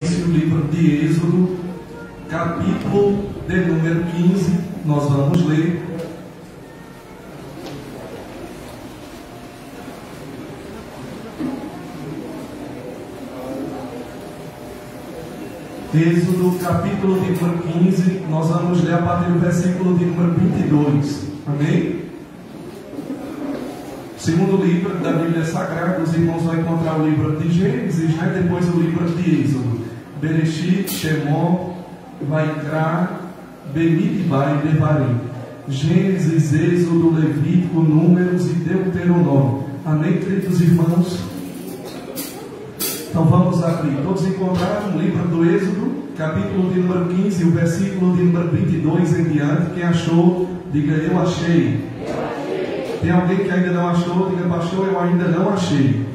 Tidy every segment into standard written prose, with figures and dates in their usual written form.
O livro de Êxodo, capítulo de número 15, nós vamos ler. Êxodo, capítulo de número 15, nós vamos ler a partir do versículo de número 22. Amém? Segundo livro da Bíblia Sagrada, os irmãos vão encontrar o livro de Gênesis, né? Depois o livro de Êxodo. Bereshit, Shemot, Vaikra, Bemidbar e Devarim. Gênesis, Êxodo, Levítico, Números e Deuteronômio. Amém, queridos irmãos? Então vamos abrir. Todos encontraram o livro do Êxodo, capítulo de número 15, o versículo de número 22 em diante. Quem achou, diga eu achei. Tem alguém que ainda não achou? Diga, pastor, eu ainda não achei.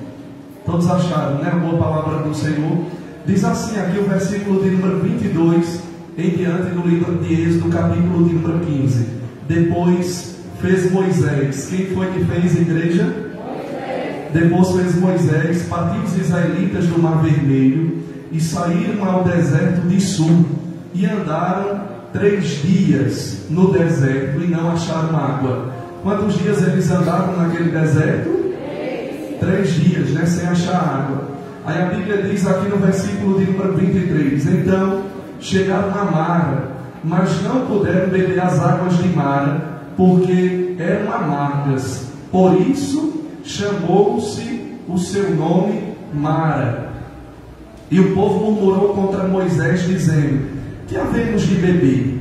Todos acharam, né? A boa palavra do Senhor. Diz assim aqui o versículo de número 22 em diante do livro de Êxodo, capítulo de número 15. Depois fez Moisés. Quem foi que fez, igreja? Moisés. Depois fez Moisés, partiu os israelitas do Mar Vermelho e saíram ao deserto de Sul e andaram 3 dias no deserto e não acharam água. Quantos dias eles andaram naquele deserto? 3 dias, né? Sem achar água. Aí a Bíblia diz aqui no versículo de número 23: então chegaram a Mara, mas não puderam beber as águas de Mara, porque eram amargas. Por isso chamou-se o seu nome Mara. E o povo murmurou contra Moisés, dizendo: que havemos de beber?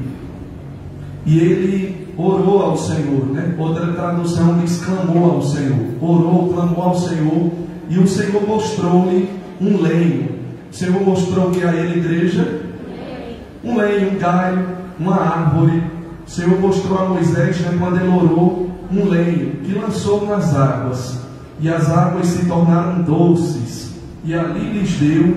E ele orou ao Senhor, né? Outra tradução diz: clamou ao Senhor. Orou, clamou ao Senhor, e o Senhor mostrou-lhe um lenho. O Senhor mostrou que a ele, igreja? Um lenho, um galho, uma árvore. O Senhor mostrou a Moisés, né, quando ele orou, um lenho que lançou nas águas, e as águas se tornaram doces, e ali lhes deu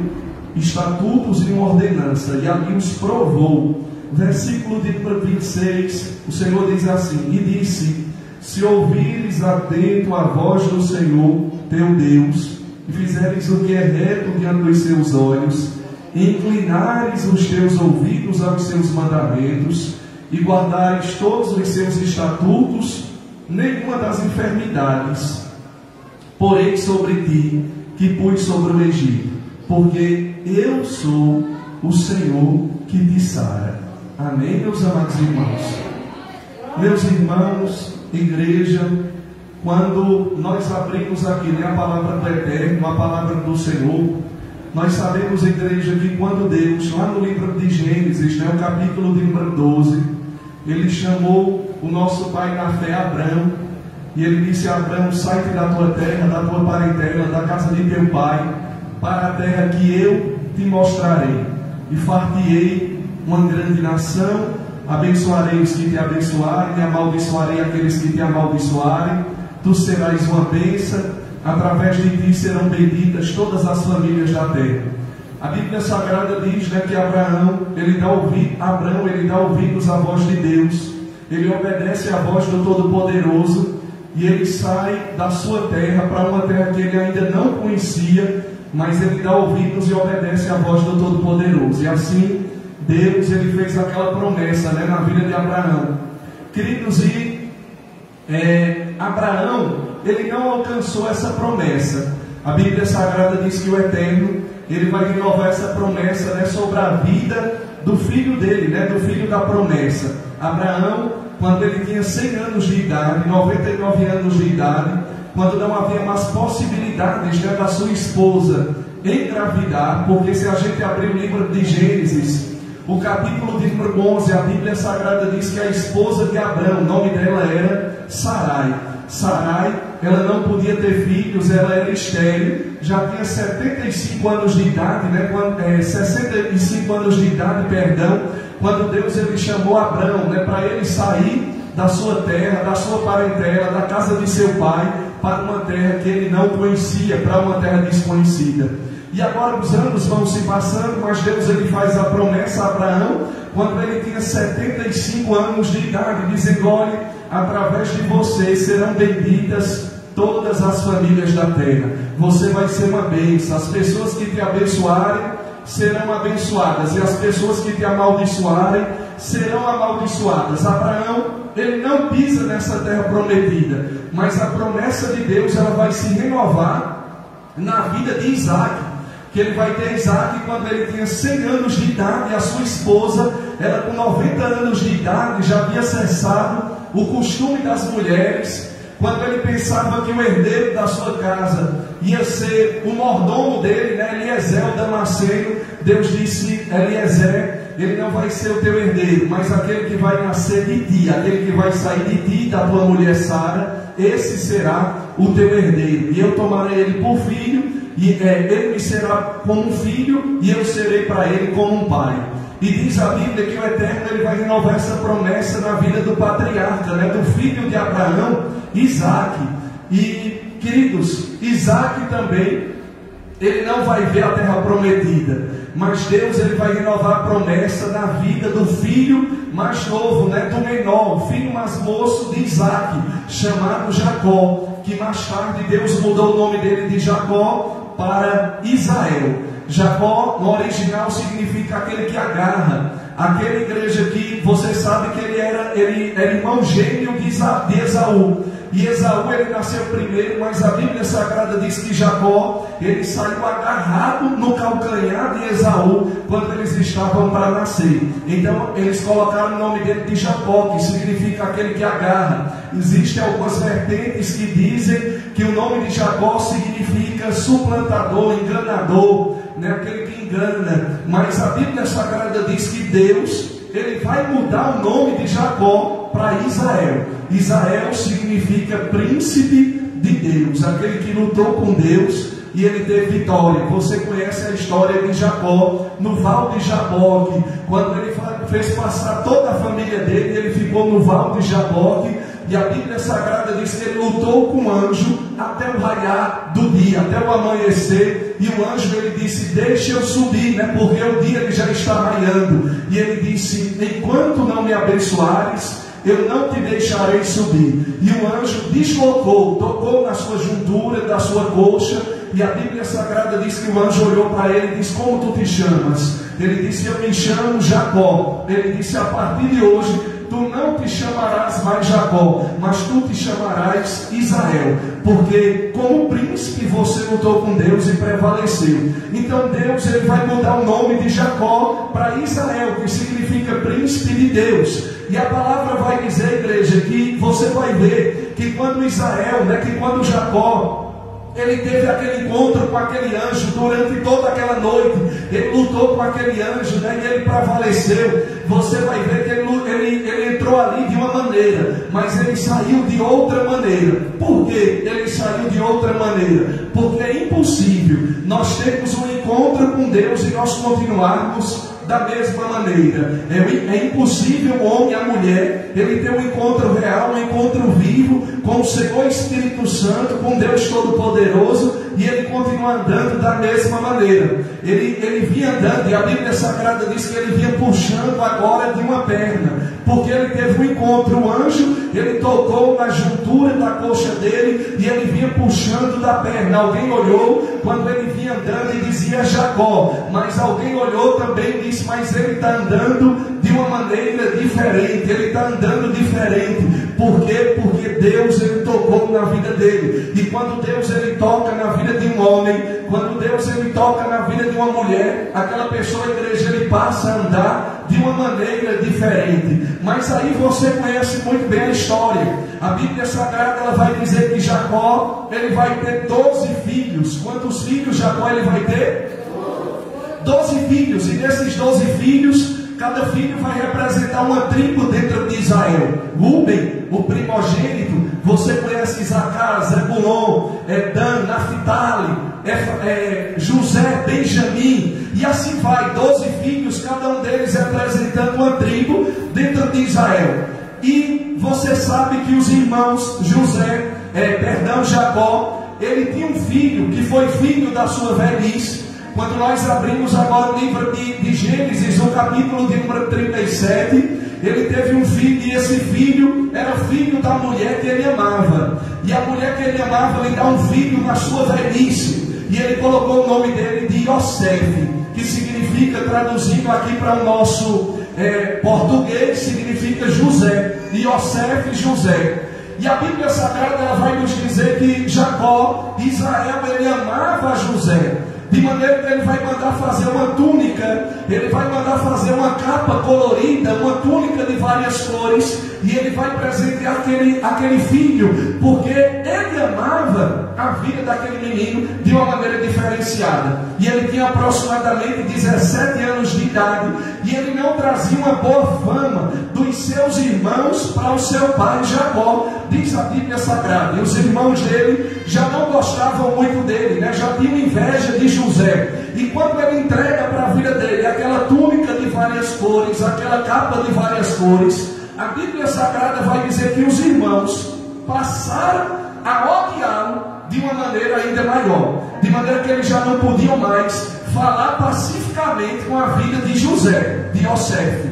estatutos e uma ordenança, e ali os provou. Versículo de 26, o Senhor diz assim: e disse: se ouvires atento a voz do Senhor teu Deus, e fizeres o que é reto diante dos seus olhos, e inclinares os teus ouvidos aos seus mandamentos, e guardares todos os seus estatutos, nenhuma das enfermidades porei sobre ti que pus sobre o Egito, porque eu sou o Senhor que te sara. Amém, meus amados irmãos? Meus irmãos, igreja, quando nós abrimos aqui, né, a palavra do Eterno, a palavra do Senhor, nós sabemos, igreja, que quando Deus, lá no livro de Gênesis, né, o capítulo de número 12, Ele chamou o nosso pai na fé, Abrão, e Ele disse a Abrão: sai-te da tua terra, da tua parentela, da casa de teu pai, para a terra que eu te mostrarei, e far-te-ei uma grande nação, abençoarei os que te abençoarem, e amaldiçoarei aqueles que te amaldiçoarem. Tu serás uma bênção, através de ti serão benditas todas as famílias da terra. A Bíblia Sagrada diz, né, que Abraão, ele dá ouvidos à voz de Deus, ele obedece à voz do Todo-Poderoso, e ele sai da sua terra para uma terra que ele ainda não conhecia, mas ele dá ouvidos e obedece à voz do Todo-Poderoso. E assim Deus, ele fez aquela promessa, né, na vida de Abraão. Queridos, Abraão, ele não alcançou essa promessa. A Bíblia Sagrada diz que o Eterno, ele vai renovar essa promessa, né, sobre a vida do filho dele, né, do filho da promessa. Abraão, quando ele tinha 100 anos de idade, 99 anos de idade, quando não havia mais possibilidades, né, da sua esposa engravidar, porque se a gente abrir o livro de Gênesis, o capítulo de número 11, a Bíblia Sagrada diz que a esposa de Abrão, o nome dela era Sarai. Sarai, ela não podia ter filhos, ela era estéril, já tinha 75 anos de idade, né? 65 anos de idade, perdão, quando Deus, ele chamou Abrão, né, para ele sair da sua terra, da sua parentela, da casa de seu pai, para uma terra que ele não conhecia, para uma terra desconhecida. E agora os anos vão se passando, mas Deus, ele faz a promessa a Abraão quando ele tinha 75 anos de idade, dizendo: olhe, através de você serão benditas todas as famílias da terra. Você vai ser uma bênção. As pessoas que te abençoarem serão abençoadas, e as pessoas que te amaldiçoarem serão amaldiçoadas. Abraão, ele não pisa nessa terra prometida, mas a promessa de Deus, ela vai se renovar na vida de Isaac, que ele vai ter Isaac quando ele tinha 100 anos de idade, e a sua esposa, ela com 90 anos de idade, já havia cessado o costume das mulheres. Quando ele pensava que o herdeiro da sua casa ia ser o mordomo dele, Eliezer, o Damasceno, Deus disse: Eliezer, ele não vai ser o teu herdeiro, mas aquele que vai nascer de ti, aquele que vai sair de ti, da tua mulher Sara, esse será o teu herdeiro, e eu tomarei ele por filho, e ele me será como um filho, e eu serei para ele como um pai. E diz a Bíblia que o Eterno, ele vai renovar essa promessa na vida do patriarca, do filho de Abraão, Isaac. E, queridos, Isaac também, ele não vai ver a terra prometida, mas Deus, ele vai renovar a promessa na vida do filho mais novo, do menor, o filho mais moço de Isaac, chamado Jacó, que mais tarde Deus mudou o nome dele de Jacó para Israel. Jacó, no original, significa aquele que agarra, aquela igreja que você sabe que ele era irmão gêmeo de Esaú. E Esaú, ele nasceu primeiro, mas a Bíblia Sagrada diz que Jacó, ele saiu agarrado no calcanhar de Esaú quando eles estavam para nascer. Então eles colocaram o nome dele de Jacó, que significa aquele que agarra. Existem algumas vertentes que dizem que o nome de Jacó significa suplantador, enganador, aquele que engana. Mas a Bíblia Sagrada diz que Deus, ele vai mudar o nome de Jacó para Israel. Israel significa príncipe de Deus, aquele que lutou com Deus e ele teve vitória. Você conhece a história de Jacó no Val de Jaboque, quando ele fez passar toda a família dele, ele ficou no Val de Jaboque. E a Bíblia Sagrada diz que ele lutou com o anjo até o raiar do dia, até o amanhecer. E o anjo, ele disse: deixa eu subir, porque o dia ele já está raiando. E ele disse: enquanto não me abençoares, eu não te deixarei subir. E o anjo deslocou, tocou na sua juntura, da sua coxa. E a Bíblia Sagrada diz que o anjo olhou para ele e disse: como tu te chamas? Ele disse: eu me chamo Jacó. Ele disse: a partir de hoje tu não te chamarás mais Jacó, mas tu te chamarás Israel, porque como príncipe você lutou com Deus e prevaleceu. Então Deus, ele vai mudar o nome de Jacó para Israel, que significa príncipe de Deus. E a palavra vai dizer, igreja, que você vai ver que quando Israel, que quando Jacó, ele teve aquele encontro com aquele anjo durante toda aquela noite, ele lutou com aquele anjo, e ele prevaleceu. Você vai ver que ele entrou ali de uma maneira, mas ele saiu de outra maneira. Por que ele saiu de outra maneira? Porque é impossível nós termos um encontro com Deus e nós continuarmos da mesma maneira. É impossível o homem e a mulher, ele ter um encontro real, um encontro vivo com o Senhor Espírito Santo, com Deus Todo-Poderoso, e ele continua andando da mesma maneira. Ele vinha andando, e a Bíblia Sagrada diz que ele vinha puxando agora de uma perna, porque ele teve um encontro. O anjo, ele tocou na juntura da coxa dele, e ele vinha puxando da perna. Alguém olhou quando ele vinha andando e dizia Jacó, mas alguém olhou também e disse: mas ele está andando de uma maneira diferente, ele está andando diferente. Por quê? Porque Deus, ele tocou na vida dele. E quando Deus, ele toca na vida de um homem, quando Deus, ele toca na vida de uma mulher, aquela pessoa, a igreja, ele passa a andar de uma maneira diferente. Mas aí você conhece muito bem a história. A Bíblia Sagrada, ela vai dizer que Jacó, ele vai ter 12 filhos. Quantos filhos Jacó ele vai ter? 12 filhos. E desses 12 filhos, cada filho vai representar uma tribo dentro de Israel. Rúben, o primogênito, você conhece Isacar, Zebulon, Dan, Naphtali, José, Benjamim, e assim vai, 12 filhos, cada um deles representando uma tribo dentro de Israel. E você sabe que os irmãos Jacó, ele tinha um filho que foi filho da sua velhice. Quando nós abrimos agora o livro de Gênesis, no capítulo de número 37, ele teve um filho, e esse filho era filho da mulher que ele amava. E a mulher que ele amava lhe dá um filho na sua velhice, e ele colocou o nome dele de Yosef. que significa, traduzindo aqui para o nosso português, significa José. Yosef, José. E a Bíblia Sagrada ela vai nos dizer que Jacó, Israel, ele amava José, de maneira que ele vai mandar fazer uma túnica, ele vai mandar fazer uma capa colorida, uma túnica de várias cores, e ele vai presentear aquele filho, porque ele amava a vida daquele menino de uma maneira diferenciada. E ele tinha aproximadamente 17 anos de idade, e ele não trazia uma boa fama dos seus irmãos para o seu pai Jacó, diz a Bíblia Sagrada. E os irmãos dele já não gostavam muito dele, né? Já tinham inveja de José. E quando ele entrega para a vida dele aquela túnica de várias cores, aquela capa de várias cores, a Bíblia Sagrada vai dizer que os irmãos passaram a odiá-lo de uma maneira ainda maior, de maneira que eles já não podiam mais falar pacificamente com a vida de José, de Yosef.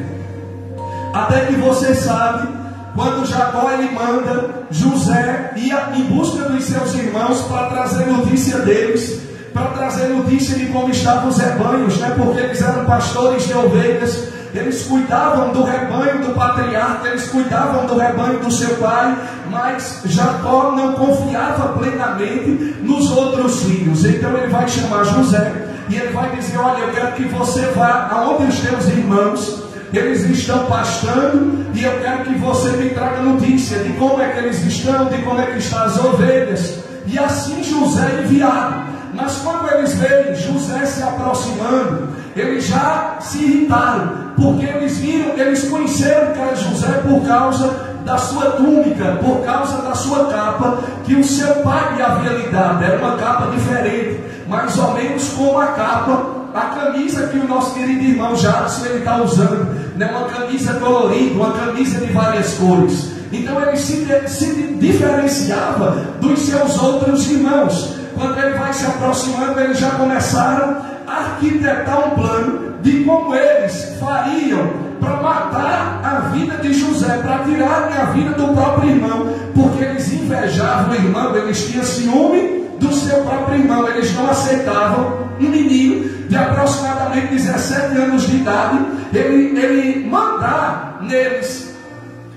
Até que você sabe, quando Jacó ele manda José ir em busca dos seus irmãos para trazer notícia deles, para trazer notícia de como estavam os rebanhos, né? Porque eles eram pastores de ovelhas, eles cuidavam do rebanho do patriarca, eles cuidavam do rebanho do seu pai, mas Jacó não confiava plenamente nos outros filhos. Então ele vai chamar José e ele vai dizer: olha, eu quero que você vá aonde os teus irmãos eles estão pastando, e eu quero que você me traga notícia de como é que eles estão, de como é que estão as ovelhas. E assim José é enviado. Mas quando eles veem José se aproximando, eles já se irritaram, porque eles conheceram que era José por causa da sua túnica, por causa da sua capa, que o seu pai lhe havia lhe dado. Era uma capa diferente, mais ou menos como a capa, a camisa que o nosso querido irmão Jadson ele está usando, né? Uma camisa colorida, uma camisa de várias cores. Então ele se diferenciava dos seus outros irmãos. Quando ele vai se aproximando, eles já começaram a arquitetar um plano de como eles fariam para matar a vida de José, para tirarem a vida do próprio irmão, porque eles invejavam o irmão, eles tinham ciúme do seu próprio irmão, eles não aceitavam um menino de aproximadamente 17 anos de idade, ele mandar neles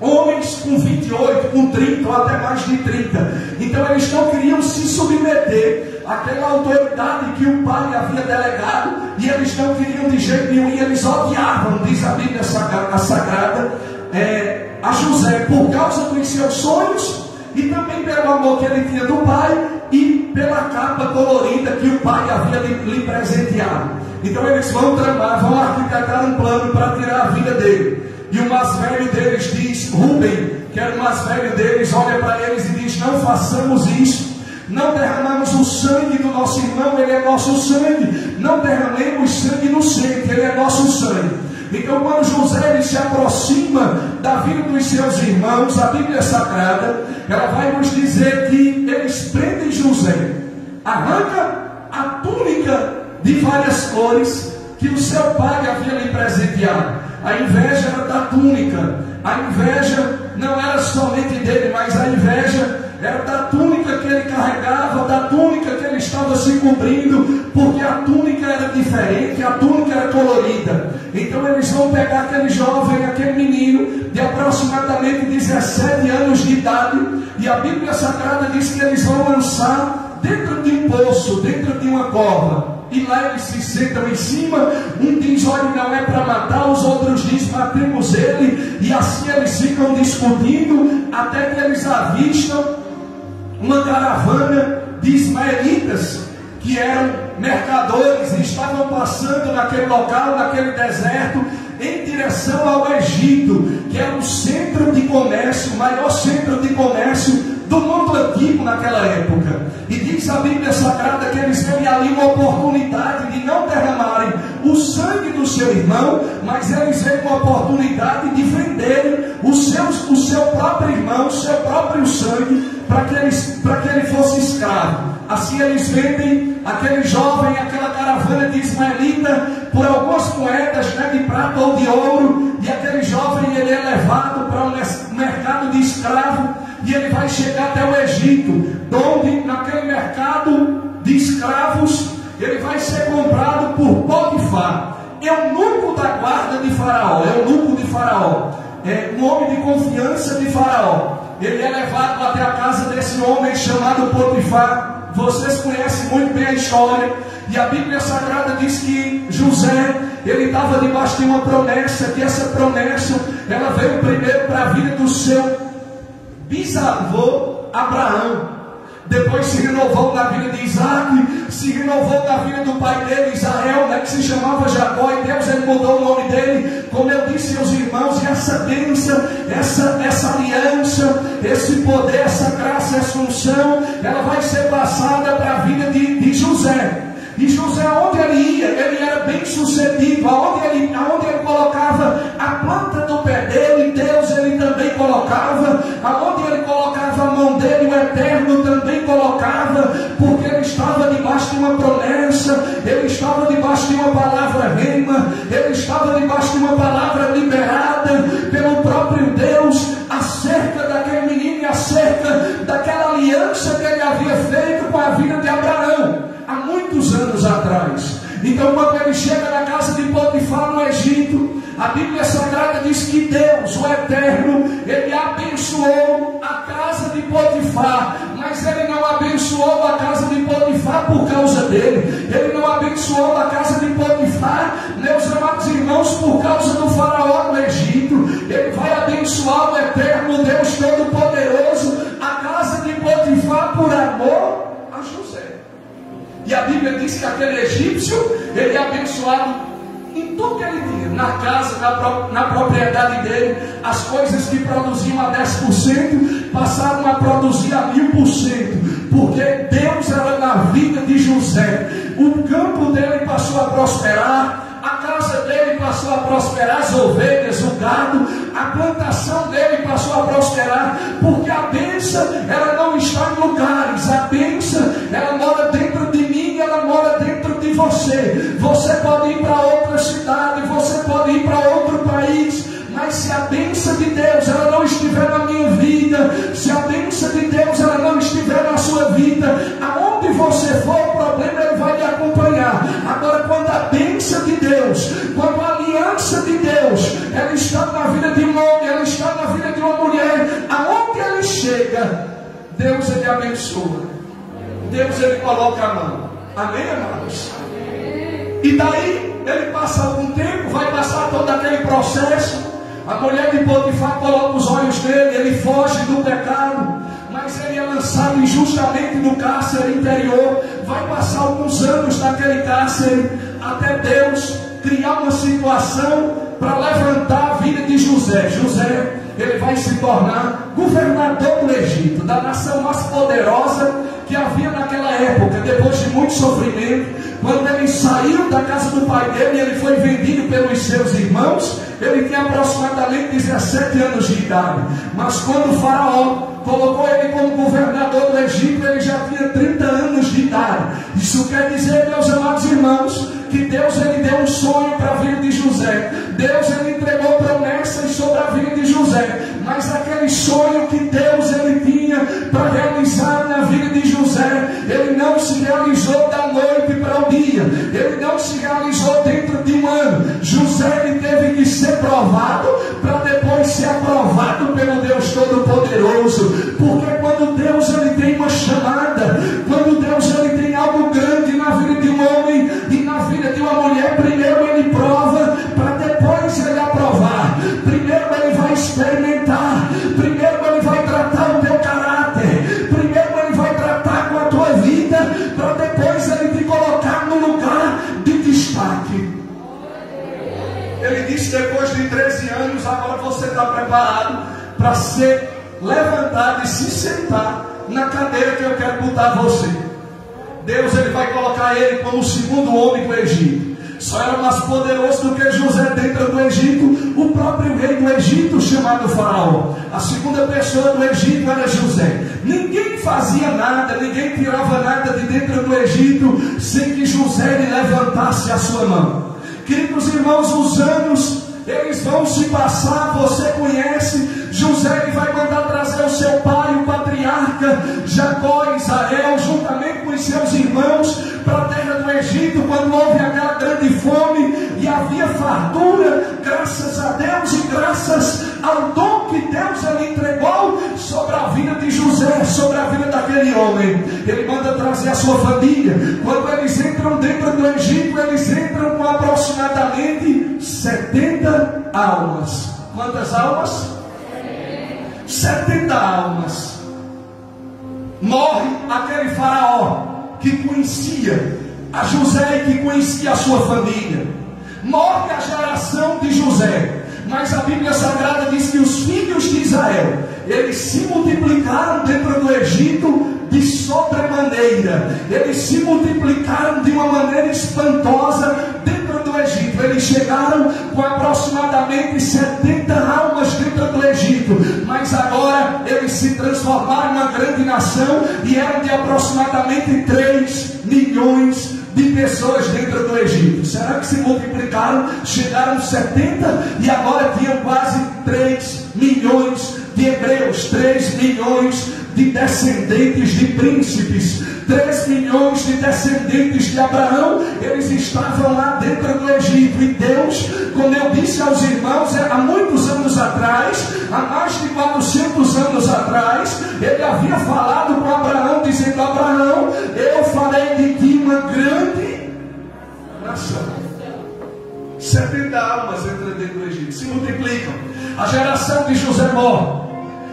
homens com 28, com 30 ou até mais de 30. Então eles não queriam se submeter àquela autoridade que o pai havia delegado, e eles não queriam de jeito nenhum, e eles odiavam, diz a Bíblia Sagrada, a José por causa dos seus sonhos, e também pelo amor que ele tinha do pai, e pela capa colorida que o pai havia lhe presenteado. Então eles vão tramar, vão arquitetar um plano para tirar a vida dele. E o mais velho deles diz, Rubem, que era o mais velho deles, olha para eles e diz: não façamos isso, não derramamos o sangue do nosso irmão, ele é nosso sangue, não derramemos sangue inocente, ele é nosso sangue. Então quando José ele se aproxima da vida dos seus irmãos, a Bíblia Sagrada ela vai nos dizer que eles prendem José, arranca a túnica de várias cores que o seu pai havia lhe presenteado. A inveja era da túnica, a inveja não era somente dele, mas a inveja era da túnica que ele carregava, da túnica que ele estava se cobrindo, porque a túnica era diferente, a túnica era colorida. Então eles vão pegar aquele jovem, aquele menino de aproximadamente 17 anos de idade, e a Bíblia Sagrada diz que eles vão lançar dentro de um poço, dentro de uma cova. E lá eles se sentam em cima, um diz: olha, não é para matar, os outros dizem: matemos ele. E assim eles ficam discutindo, até que eles avistam uma caravana de ismaelitas, que eram mercadores, e estavam passando naquele local, naquele deserto, em direção ao Egito, que era o centro de comércio, o maior centro de comércio do mundo antigo naquela época. E diz a Bíblia Sagrada que eles veem ali uma oportunidade de não derramarem o sangue do seu irmão, mas eles veem uma oportunidade de venderem o seu próprio irmão, o seu próprio sangue, para que ele fosse escravo. Assim eles vendem aquele jovem, aquela caravana de ismaelita, por algumas moedas, né, de prata ou de ouro, e aquele jovem ele é levado para um mercado de escravo, e ele vai chegar até o Egito, onde naquele mercado de escravos ele vai ser comprado por Potifar, eunuco da guarda de Faraó, eunuco de Faraó, um homem de confiança de Faraó. Ele é levado até a casa desse homem chamado Potifar. Vocês conhecem muito bem a história, e a Bíblia Sagrada diz que José, ele estava debaixo de uma promessa, que essa promessa, ela veio primeiro para a vida do seu bisavô Abraão, depois se renovou na vida de Isaac, se renovou na vida do pai dele, Israel, que se chamava Jacó, e Deus ele mudou o nome dele, como eu disse aos irmãos, e essa bênção, essa aliança, esse poder, essa graça, essa unção, ela vai ser passada para a vida de José. E José, aonde ele ia, ele era bem sucedido, aonde ele colocava a planta do pé dele, Deus ele também colocava, aonde ele colocava a mão dele, o Eterno também colocava, porque ele estava debaixo de uma promessa, ele estava debaixo de uma palavra rema, ele estava debaixo de uma palavra liberada pelo próprio Deus, acerca daquele menino e acerca daquela aliança que ele havia feito com a vida de Abraão, há muitos anos atrás. Então quando ele chega na casa de Potifar no Egito, a Bíblia Sagrada diz que Deus, o Eterno, ele abençoou a casa de Potifar, mas ele não abençoou a casa de Potifar por causa dele, ele não abençoou a casa de Potifar, meus amados irmãos, por causa do faraó no Egito. Ele vai abençoar o Eterno, Deus Todo-Poderoso, a casa de Potifar por amor a José. E a Bíblia diz que aquele egípcio, ele é abençoado em tudo que ele tinha, na casa, na propriedade dele, as coisas que produziam a 10%, passaram a produzir a 1000%, porque Deus era na vida de José. O campo dele passou a prosperar, a casa dele passou a prosperar, as ovelhas, o gado, a plantação dele passou a prosperar, porque a bênção, ela não está em lugares, a bênção, ela mora dentro de mim, ela mora dentro de você. Você pode ir para outra cidade, você pode ir para outro país, mas se a bênção de Deus ela não estiver na minha vida, se a bênção de Deus ela não estiver na sua vida, aonde você for, o problema ele vai lhe acompanhar. Agora, quando a bênção de Deus, quando a aliança de Deus, ela está na vida de um homem, ela está na vida de uma mulher, aonde ele chega, Deus ele abençoa, Deus ele coloca a mão. Amém, amados? E daí ele passa algum tempo, vai passar todo aquele processo. A mulher de Potifar coloca os olhos nele, ele foge do pecado, mas ele é lançado injustamente no cárcere interior. Vai passar alguns anos naquele cárcere, até Deus criar uma situação para levantar a vida de José. José, ele vai se tornar governador do Egito, da nação mais poderosa que havia naquela época. Depois de muito sofrimento, quando ele saiu da casa do pai dele, ele foi vendido pelos seus irmãos. Ele tinha aproximadamente 17 anos de idade, mas quando o faraó colocou ele como governador do Egito, ele já tinha 30 anos de idade. Isso quer dizer, meus amados irmãos, que Deus ele deu um sonho para a vida de José. Deus ele entregou promessas sobre a vida de José, mas aquele sonho que Deus ele tinha para realizar na vida de José, ele não se realizou da noite para o dia, ele não se realizou dentro de um ano. José ele teve que ser provado para depois ser aprovado pelo Deus Todo-Poderoso, porque quando Deus ele tem uma chamada, quando Deus ele tem algo grande na vida de um homem e na vida de uma mulher, primeiro ele prova para depois ele aprovar. Primeiro ele vai experimentar, primeiro ele vai tratar o teu caráter, primeiro ele vai tratar com a tua vida, para depois ele te colocar no lugar de destaque. Ele disse, depois de 13 anos, agora você está preparado para ser levantado e se sentar na cadeira que eu quero botar você. Deus ele vai colocar ele como o segundo homem do Egito. Só era mais poderoso do que José dentro do Egito, o próprio rei do Egito, chamado Faraó. A segunda pessoa do Egito era José. Ninguém fazia nada, ninguém tirava nada de dentro do Egito sem que José lhe levantasse a sua mão. Queridos irmãos, os anos eles vão se passar. Você conhece José, ele vai mandar trazer o seu pai, o patriarca Jacó, Israel, juntamente com os seus irmãos, para a terra do Egito, quando houve aquela grande fome e havia fartura. Graças a Deus e graças ao dom que Deus lhe entregou sobre a vida de José, sobre a vida daquele homem, ele manda trazer a sua família. Quando eles entram dentro do Egito, eles entram com aproximadamente 70 almas. Quantas almas? 70 almas. Morre aquele faraó que conhecia a José e que conhecia a sua família. Morre a geração de José. Mas a Bíblia Sagrada diz que os filhos de Israel, eles se multiplicaram dentro do Egito de sobremaneira. Eles se multiplicaram de uma maneira espantosa dentro do Egito. Eles chegaram com aproximadamente 70 almas dentro do Egito. Mas agora eles se transformaram em uma grande nação e eram de aproximadamente 3 milhões de pessoas dentro do Egito. Será que se multiplicaram? Chegaram 70 e agora tinham quase 3 milhões de hebreus, 3 milhões de descendentes de príncipes, 3 milhões de descendentes de Abraão. Eles estavam lá dentro do Egito. E Deus, como eu disse aos irmãos, há muitos anos atrás, há mais de 400 anos atrás, ele havia falado com Abraão, dizendo: Abraão, eu farei de ti uma grande nação. 70 almas entram dentro do Egito, se multiplicam. A geração de José morre.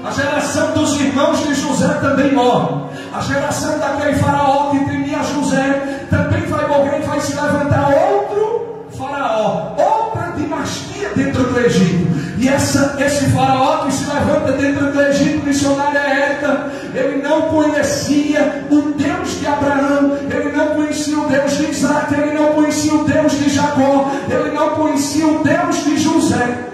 A geração dos irmãos de José também morre. A geração daquele faraó que temia José também vai morrer e vai se levantar outro faraó, outra dinastia dentro do Egito. E esse faraó que se levanta dentro do Egito, missionária Érica, ele não conhecia o Deus de Abraão, ele não conhecia o Deus de Isaac, ele não conhecia o Deus de Jacó, ele não conhecia o Deus de José.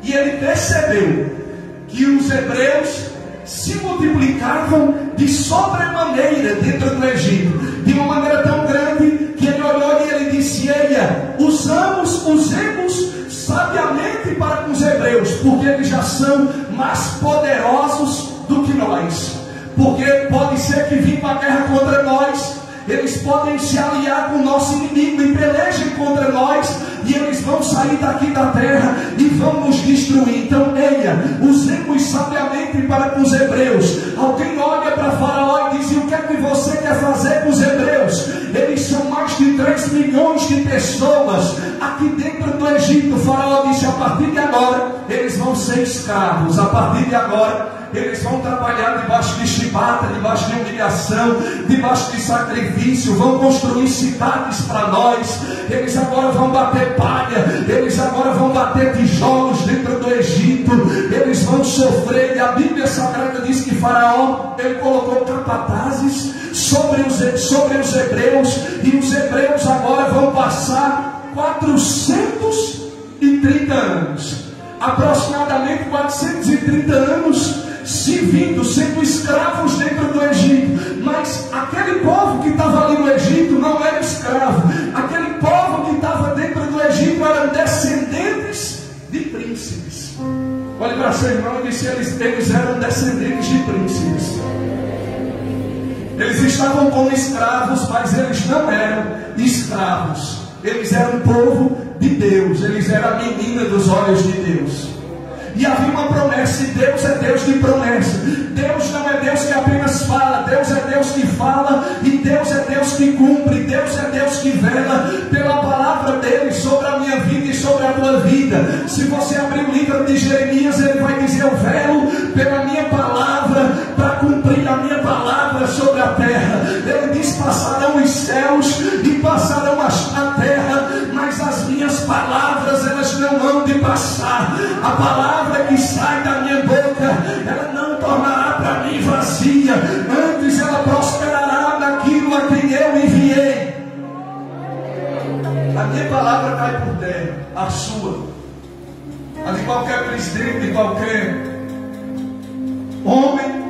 E ele percebeu que os hebreus se multiplicavam de sobremaneira dentro do Egito, de uma maneira tão grande que ele olhou e ele disse: eia, usemos sabiamente para com os hebreus, porque eles já são mais poderosos do que nós. Porque pode ser que vim para a guerra contra nós, eles podem se aliar com o nosso inimigo e pelejem contra nós, e eles vão sair daqui da terra e vão nos destruir. Então, eia, usemos sabiamente para com os hebreus. Alguém olha para Faraó e diz: o que é que você quer fazer com os hebreus? Eles são mais de 3 milhões de pessoas aqui dentro do Egito. O Faraó disse: a partir de agora eles vão ser escravos. A partir de agora eles vão trabalhar debaixo de chibata, debaixo de humilhação, debaixo de sacrifício, vão construir cidades para nós. Eles agora vão bater palha, eles agora vão bater tijolos dentro do Egito, eles vão sofrer. E a Bíblia Sagrada diz que Faraó, ele colocou capatazes sobre os hebreus, e os hebreus agora vão passar 430 anos, aproximadamente 430 anos servindo, sendo escravos dentro do Egito. Mas aquele povo que estava ali no Egito não era escravo. Aquele povo que estava dentro do Egito eram descendentes de príncipes. Olhe para seu irmão e disse: eles eram descendentes de príncipes. Eles estavam como escravos, mas eles não eram escravos. Eles eram povo de Deus. Eles eram a menina dos olhos de Deus. E havia uma promessa, e Deus é Deus de promessa. Deus não é Deus que apenas fala, Deus é Deus que fala, e Deus é Deus que cumpre, Deus é Deus que vela pela palavra dele sobre a minha vida e sobre a tua vida. Se você abrir o livro de Jeremias, ele vai dizer: eu velo pela minha palavra para cumprir a minha palavra sobre a terra. Ele diz: passarão os céus e passarão a terra, mas as minhas palavras elas não hão de passar. A palavra que sai da minha boca, ela não tornará para mim vazia, antes ela prosperará naquilo a quem eu enviei. A minha palavra cai por terra, a sua, a de qualquer presidente, de qualquer homem,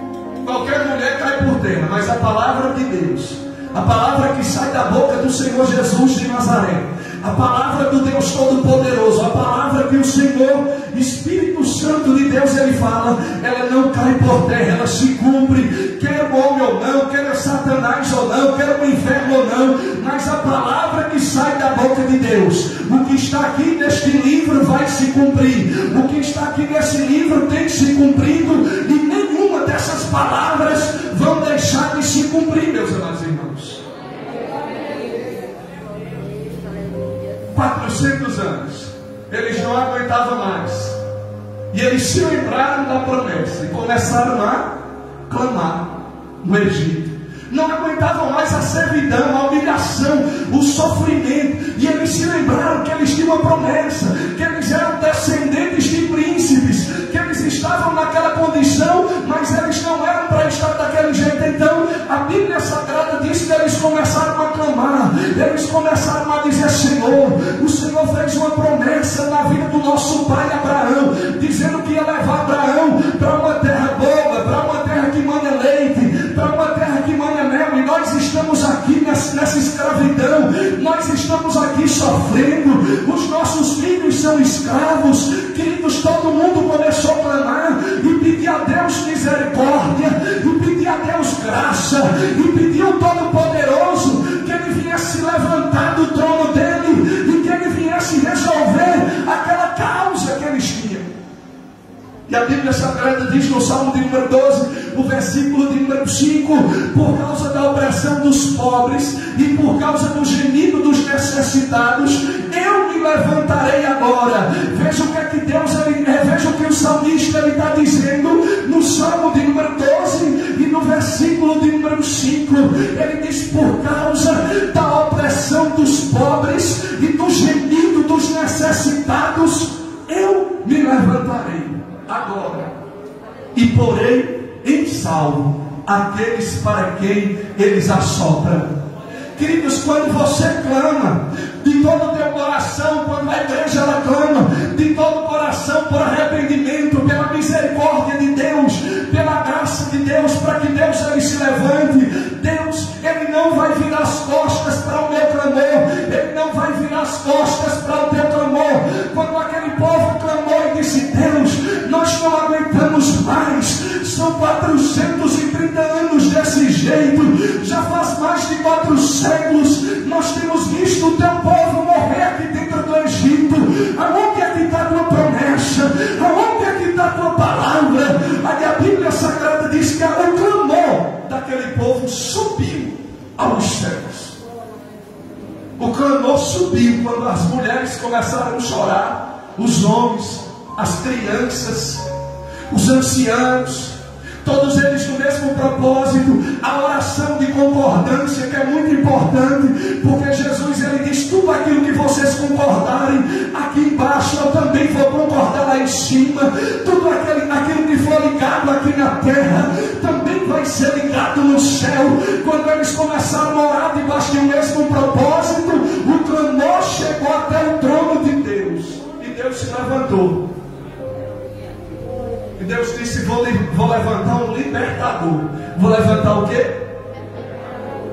qualquer mulher cai por terra, mas a palavra de Deus, a palavra que sai da boca do Senhor Jesus de Nazaré, a palavra do Deus Todo-Poderoso, a palavra Senhor, Espírito Santo de Deus, Ele fala, ela não cai por terra, ela se cumpre, quer o homem ou não, quer Satanás ou não, quer o inferno ou não, mas a palavra que sai da boca de Deus, o que está aqui neste livro vai se cumprir, o que está aqui nesse livro tem se cumprido, e nenhuma dessas palavras vão deixar de se cumprir, meus amados irmãos. 400 anos, eles não aguentavam mais, e eles se lembraram da promessa, e começaram a clamar no Egito. Não aguentavam mais a servidão, a humilhação, o sofrimento, e eles se lembraram que eles tinham uma promessa, que eles eram descendentes de príncipes, que eles estavam naquela condição, mas eles não eram para estar daquele jeito. Então a Bíblia Sagrada diz que eles começaram a clamar, eles começaram a dizer: Senhor, o Senhor fez uma promessa na vida do nosso pai Abraão, dizendo que ia levar Abraão para uma terra boa, para uma terra que mana leite, para uma terra que mana mel, e nós estamos aqui nessa escravidão, nós estamos aqui sofrendo, os nossos filhos são escravos, queridos. Todo mundo começou a clamar e pedir a Deus misericórdia, e pedir a Deus graça, e pedir ao Todo-Poderoso que Ele viesse levantar do trono dele, e que Ele viesse resolver aquela causa que eles tinham. E a Bíblia Sagrada diz no Salmo de número 12, o versículo de número 5: por causa da opressão dos pobres e por causa do gemido dos necessitados, eu me levantarei agora. Veja o que é que Deus, veja o que o salmista está dizendo no Salmo de número 12 e no versículo de número 5. Ele diz: por causa da opressão dos pobres e do gemido dos necessitados, eu me levantarei agora e porei em salvo aqueles para quem eles assopram. Queridos, quando você clama de todo o teu coração, quando a igreja ela clama de todo o coração por arrependimento, pela misericórdia de Deus, pela graça de Deus, para que Deus ele se levante, Deus ele não vai virar as costas para o meu clamor, Ele não vai virar as costas para o teu clamor. Quando aquele povo clamou e disse: Deus, nós não aguentamos mais, são 430 anos desse jeito, já faz mais de 4 séculos, nós temos visto o teu povo morrer aqui dentro do Egito. Aonde é que está a tua promessa? Aonde é que está a tua palavra? Aí a Bíblia Sagrada diz que o clamor daquele povo subiu aos céus. O clamor subiu quando as mulheres começaram a chorar, os homens, as crianças, os anciãos, todos eles no mesmo propósito, a oração de concordância, que é muito importante, porque Jesus ele diz: tudo aquilo que vocês concordarem aqui embaixo, eu também vou concordar lá em cima. Tudo aquilo que for ligado aqui na terra também vai ser ligado no céu. Quando eles começaram a orar debaixo do mesmo propósito, o clamor chegou até o trono de Deus, e Deus se levantou. E Deus disse: vou levantar um libertador. Vou levantar o quê?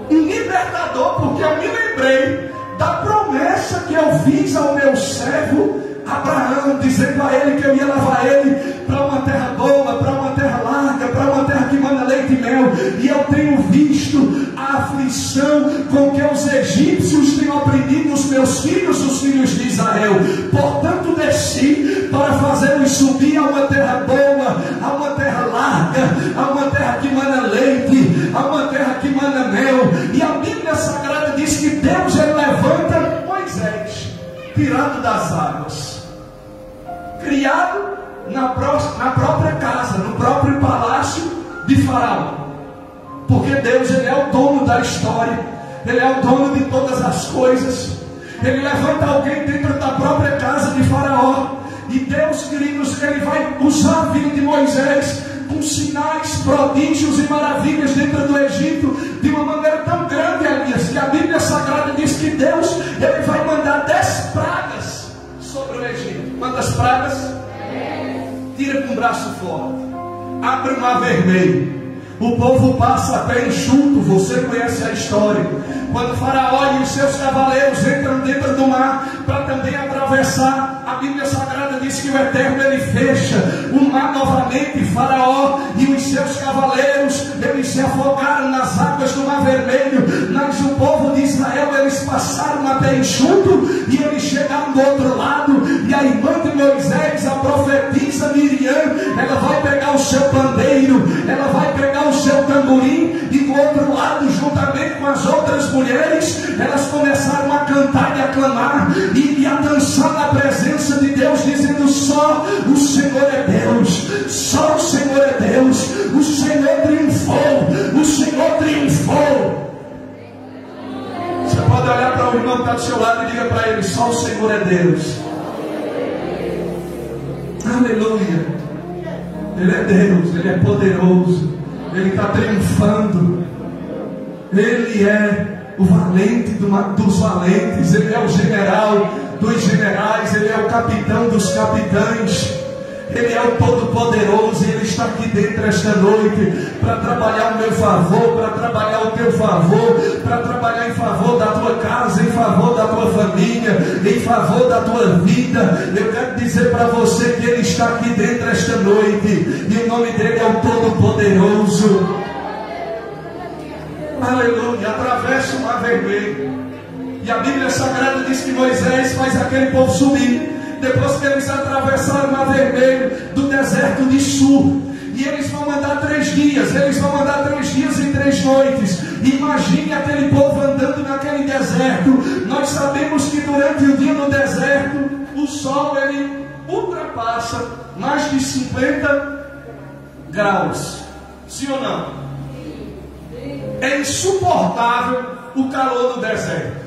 Um libertador, porque eu me lembrei da promessa que eu fiz ao meu servo Abraão, dizendo a ele que eu ia levar ele para uma terra boa, para uma terra larga, para uma terra que manda leite e mel. E eu tenho visto a aflição com que os egípcios têm oprimido os meus filhos, os filhos de Israel. Portanto desci para fazê-los subir a uma terra boa, a uma terra larga, a uma terra que manda leite, a uma terra que manda mel. E a Bíblia Sagrada diz que Deus ele levanta Moisés, tirado das águas, criado na própria casa, no próprio palácio de Faraó. Porque Deus ele é o dono da história, Ele é o dono de todas as coisas. Ele levanta alguém dentro da própria casa de Faraó. E Deus, queridos, Ele vai usar a vida de Moisés com sinais, prodígios e maravilhas dentro do Egito, de uma maneira tão grande, Elias, que a Bíblia Sagrada diz que Deus ele vai mandar 10 pragas sobre o Egito. Quantas pragas? Tira com o braço forte, abre o mar vermelho, o povo passa a pé enxuto. Você conhece a história, quando Faraó e os seus cavaleiros entram dentro do mar para também atravessar. A Bíblia Sagrada diz diz que o Eterno ele fecha o mar novamente. Faraó e os seus cavaleiros, eles se afogaram nas águas do Mar Vermelho, mas o povo de Israel, eles passaram a pé enxuto e eles chegaram do outro lado. E a irmã de Moisés, a profetisa Miriam, ela vai pegar o seu pandeiro, ela vai pegar o seu tamborim, e do outro lado, juntamente com as outras mulheres, elas começaram a cantar e a clamar e a dançar na presença de Deus, dizendo: só o Senhor é Deus, só o Senhor é Deus, o Senhor triunfou, o Senhor triunfou. Você pode olhar para o irmão que está do seu lado e diga para ele: só o Senhor é Deus. Aleluia. Ele é Deus, Ele é poderoso, Ele está triunfando. Ele é o valente dos valentes, Ele é o general dos generais, Ele é o capitão dos capitães, Ele é o Todo-Poderoso. E Ele está aqui dentro esta noite para trabalhar o meu favor, para trabalhar o teu favor, para trabalhar em favor da tua casa, em favor da tua família, em favor da tua vida. Eu quero dizer para você que Ele está aqui dentro esta noite, e o nome dEle é o Todo-Poderoso. Aleluia. Atravessa o Mar Vermelho, e a Bíblia Sagrada diz que Moisés faz aquele povo subir. Depois que eles atravessaram o Mar Vermelho, do deserto de Sur, e eles vão andar 3 dias, eles vão andar 3 dias e 3 noites. Imagine aquele povo andando naquele deserto. Nós sabemos que durante o dia no deserto, o sol ele ultrapassa mais de 50 graus, sim ou não? É insuportável o calor do deserto.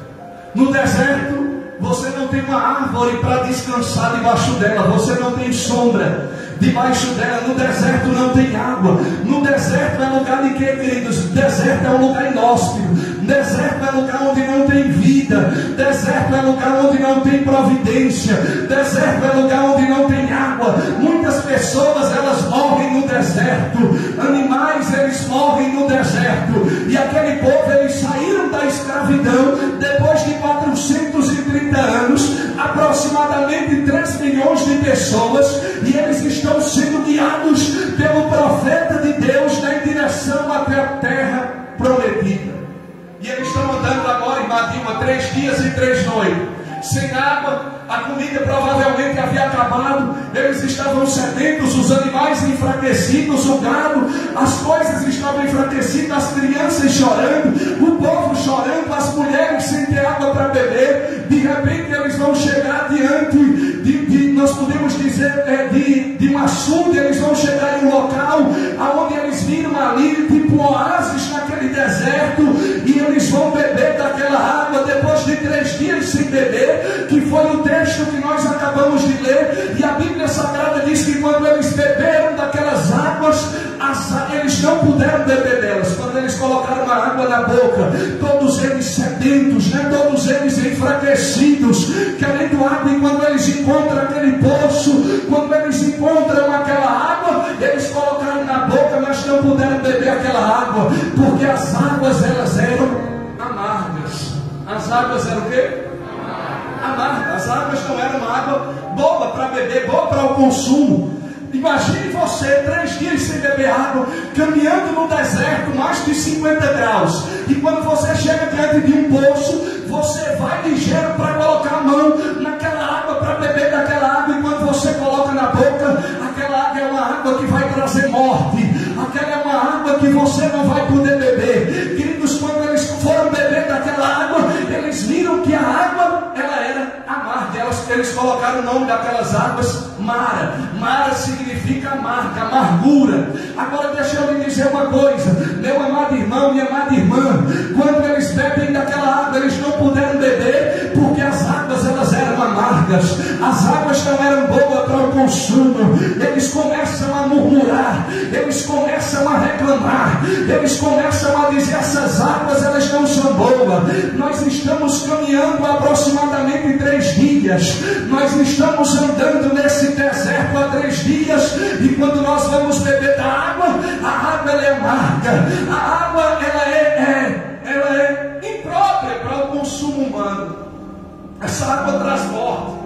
No deserto, você não tem uma árvore para descansar debaixo dela, você não tem sombra debaixo dela. No deserto não tem água. No deserto é lugar de quê, queridos? Deserto é um lugar inóspito. Deserto é lugar onde não tem vida. Deserto é lugar onde não tem providência. Deserto é lugar onde não tem água. Muitas pessoas elas morrem no deserto. Animais eles morrem no deserto. E aquele povo eles saíram da escravidão depois de 430 anos, aproximadamente 3 milhões de pessoas, e eles estão sendo guiados pelo profeta de Deus na direção até a terra prometida. E eles estão andando agora, imagina, 3 dias e 3 noites, sem água. A comida provavelmente havia acabado, eles estavam sedentos, os animais enfraquecidos, o gado, as coisas estavam enfraquecidas, as crianças chorando, o povo chorando, as mulheres sem ter água para beber. De repente eles vão chegar diante nós podemos dizer, de um açude. Eles vão chegar em um local onde eles viram ali tipo um oásis naquele deserto, e eles vão beber daquela água depois de 3 dias sem beber, que foi o texto que nós acabamos de ler. E a Bíblia Sagrada diz que quando eles beberam daquelas águas, eles não puderam beber delas. Quando eles colocaram a água na boca, todos eles sedentos, todos eles enfraquecidos, querendo água. E quando eles encontram aquele poço, quando eles encontram aquela água, eles colocaram na boca, mas não puderam beber aquela água, porque as águas elas eram amargas. As águas eram o quê? Amargas. As águas não eram uma água boa para beber, boa para o consumo. Imagine você 3 dias sem beber água, caminhando no deserto, mais de 50 graus, e quando você chega diante de um poço, você vai ligeiro para colocar a mão naquela água, para beber daquela água, e quando você coloca na boca, aquela água é uma água que vai trazer morte, aquela é uma água que você não vai poder beber. Queridos, quando eles foram beber daquela água, eles viram que a água ela era amarga. Eles colocaram o nome daquelas águas Mara. Mara significa amarga, amargura. Agora deixa eu lhe dizer uma coisa, meu amado irmão, minha amada irmã, quando eles bebem daquela água, eles não puderam beber, porque as águas elas eram amargas, as águas não eram boas para o consumo. Eles começam a murmurar, eles começam a reclamar, eles começam a dizer: essas águas elas não são boas. Nós estamos caminhando aproximadamente 3 dias, nós estamos andando nesse deserto há 3 dias, e quando nós vamos beber da água, a água ela é amarga, a água ela é imprópria para o consumo humano. Essa água traz morte.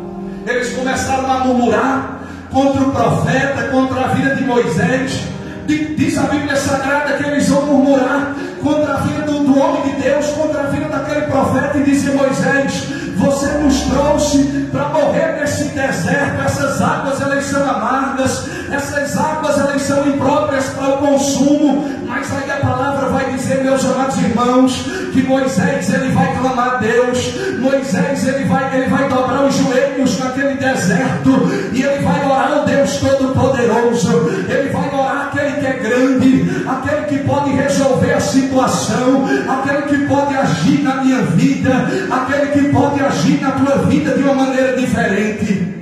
Eles começaram a murmurar, contra o profeta, contra a vida de Moisés. Diz a Bíblia Sagrada que eles vão murmurar contra a vida do homem de Deus, contra a vida daquele profeta, e dizer: Moisés, você nos trouxe para morrer nesse deserto, essas águas elas são amargas, essas águas elas são impróprias para o consumo. Mas aí a palavra vai dizer, meus amados irmãos, que Moisés ele vai clamar a Deus. Moisés ele vai dobrar os joelhos naquele deserto, e ele vai orar ao Deus Todo-Poderoso. Ele vai orar aquele que é grande, aquele que pode resolver a situação, aquele que pode agir na minha vida, aquele que pode agir na tua vida de uma maneira diferente.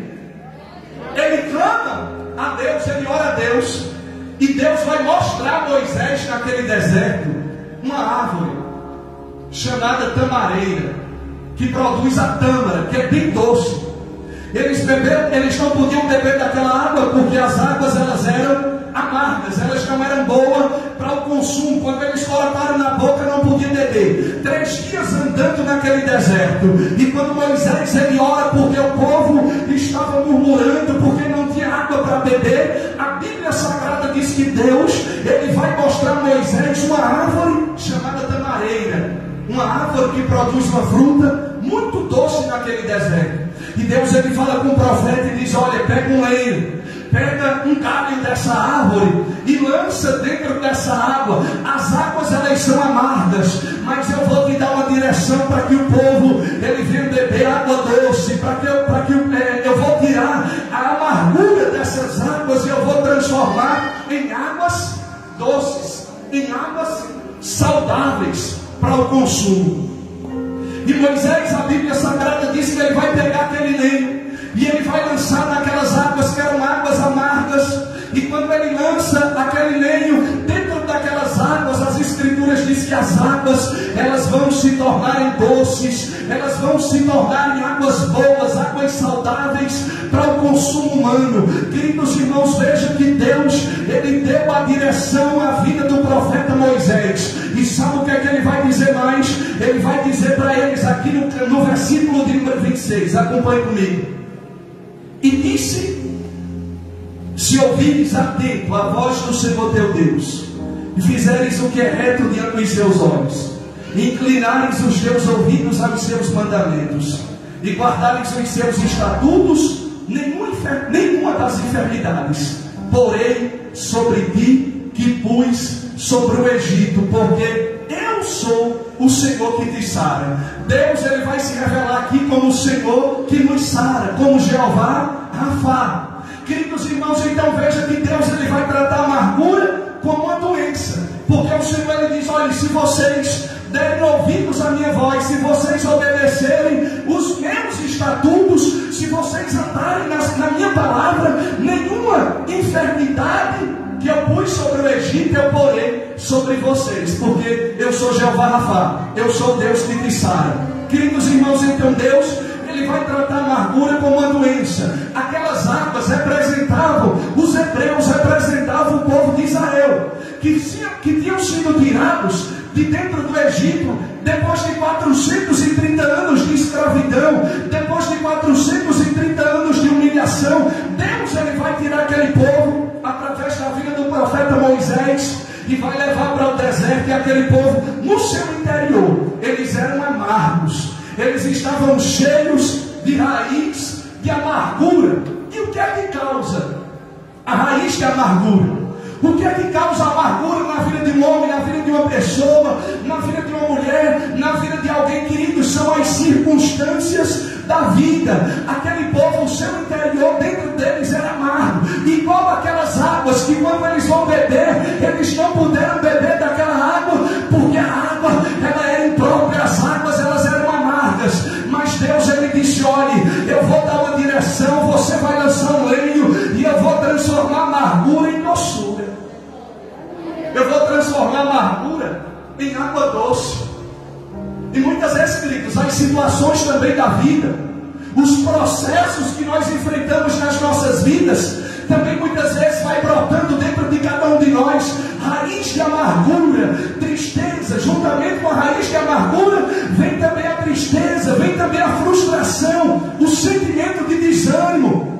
Ele clama a Deus, ele ora a Deus, e Deus vai mostrar a Moisés naquele deserto uma árvore chamada tamareira, que produz a tâmara, que é bem doce. Eles não podiam beber daquela água, porque as águas elas eram amargas, elas não eram boas para o consumo. Quando eles colocaram na boca, não podiam beber. 3 dias andando naquele deserto, e quando Moisés ele ora porque o povo estava murmurando porque não tinha água para beber, a Bíblia Sagrada diz que Deus ele vai mostrar a Moisés uma árvore chamada tamareira, uma árvore que produz uma fruta muito doce naquele deserto. E Deus ele fala com o profeta e diz: olha, pega um lenho, pega um galho dessa árvore e lança dentro dessa água. As águas elas são amargas, mas eu vou te dar uma direção para que o povo ele venha beber água doce, eu vou tirar a amargura dessas águas e eu vou transformar em águas doces, em águas saudáveis para o consumo. E Moisés, a Bíblia Sagrada diz que ele vai pegar aquele lenho e ele vai lançar naquelas águas que eram águas amargas. E quando ele lança aquele lenho dentro daquelas águas, as Escrituras dizem que as águas elas vão se tornarem doces, elas vão se tornarem águas boas, águas saudáveis para o consumo humano. Queridos irmãos, vejam que Deus ele deu a direção à vida do profeta Moisés. E sabe o que é que ele vai dizer mais? Ele vai dizer para eles aqui no versículo de número 26, acompanhe comigo. E disse: se ouvires atento a voz do Senhor teu Deus, e fizeres o que é reto diante dos seus olhos, e inclinares os teus ouvidos aos seus mandamentos, e guardares os seus estatutos, nenhuma das enfermidades porém sobre ti que pus sobre o Egito, porque eu sou o Senhor que te sara. Deus ele vai se revelar aqui como o Senhor que nos sara, como Jeová Rafá. Queridos irmãos, então veja que Deus ele vai tratar a amargura como uma doença, porque o Senhor ele diz: olha, se vocês derem ouvidos à minha voz, se vocês obedecerem os meus estatutos, se vocês andarem na minha palavra, nenhuma enfermidade que eu pus sobre o Egito eu porei sobre vocês, porque eu sou Jeová Rafá, eu sou Deus que te sara. Queridos irmãos, então Deus ele vai tratar a amargura como uma doença. Aquelas águas representavam, os hebreus representavam o povo de Israel, que tinham sido tirados de dentro do Egito, depois de 430 anos de escravidão, depois de 430 anos de humilhação. Deus ele vai tirar aquele povo através da vida do profeta Moisés e vai levar para o deserto. E aquele povo, no seu interior, eles eram amargos, eles estavam cheios de raiz de amargura. E o que é que causa a raiz de amargura? O que é que causa amargura na vida de um homem, na vida de uma pessoa, na vida de uma mulher, na vida de alguém, querido? São as circunstâncias da vida. Aquele povo, o seu interior, dentro deles era amargo, igual aquelas águas que quando eles vão beber, eles não puderam beber daquela água, porque a água ela era imprópria, as águas elas eram amargas. Mas Deus ele disse: olhe, eu vou dar uma direção, você vai lançar um lenho e eu vou transformar a amargura em doçura. Eu vou transformar a amargura em água doce. E muitas vezes, queridos, as situações também da vida, os processos que nós enfrentamos nas nossas vidas, também muitas vezes vai brotando dentro de cada um de nós raiz de amargura, tristeza. Juntamente com a raiz de amargura vem também a tristeza, vem também a frustração, o sentimento de desânimo.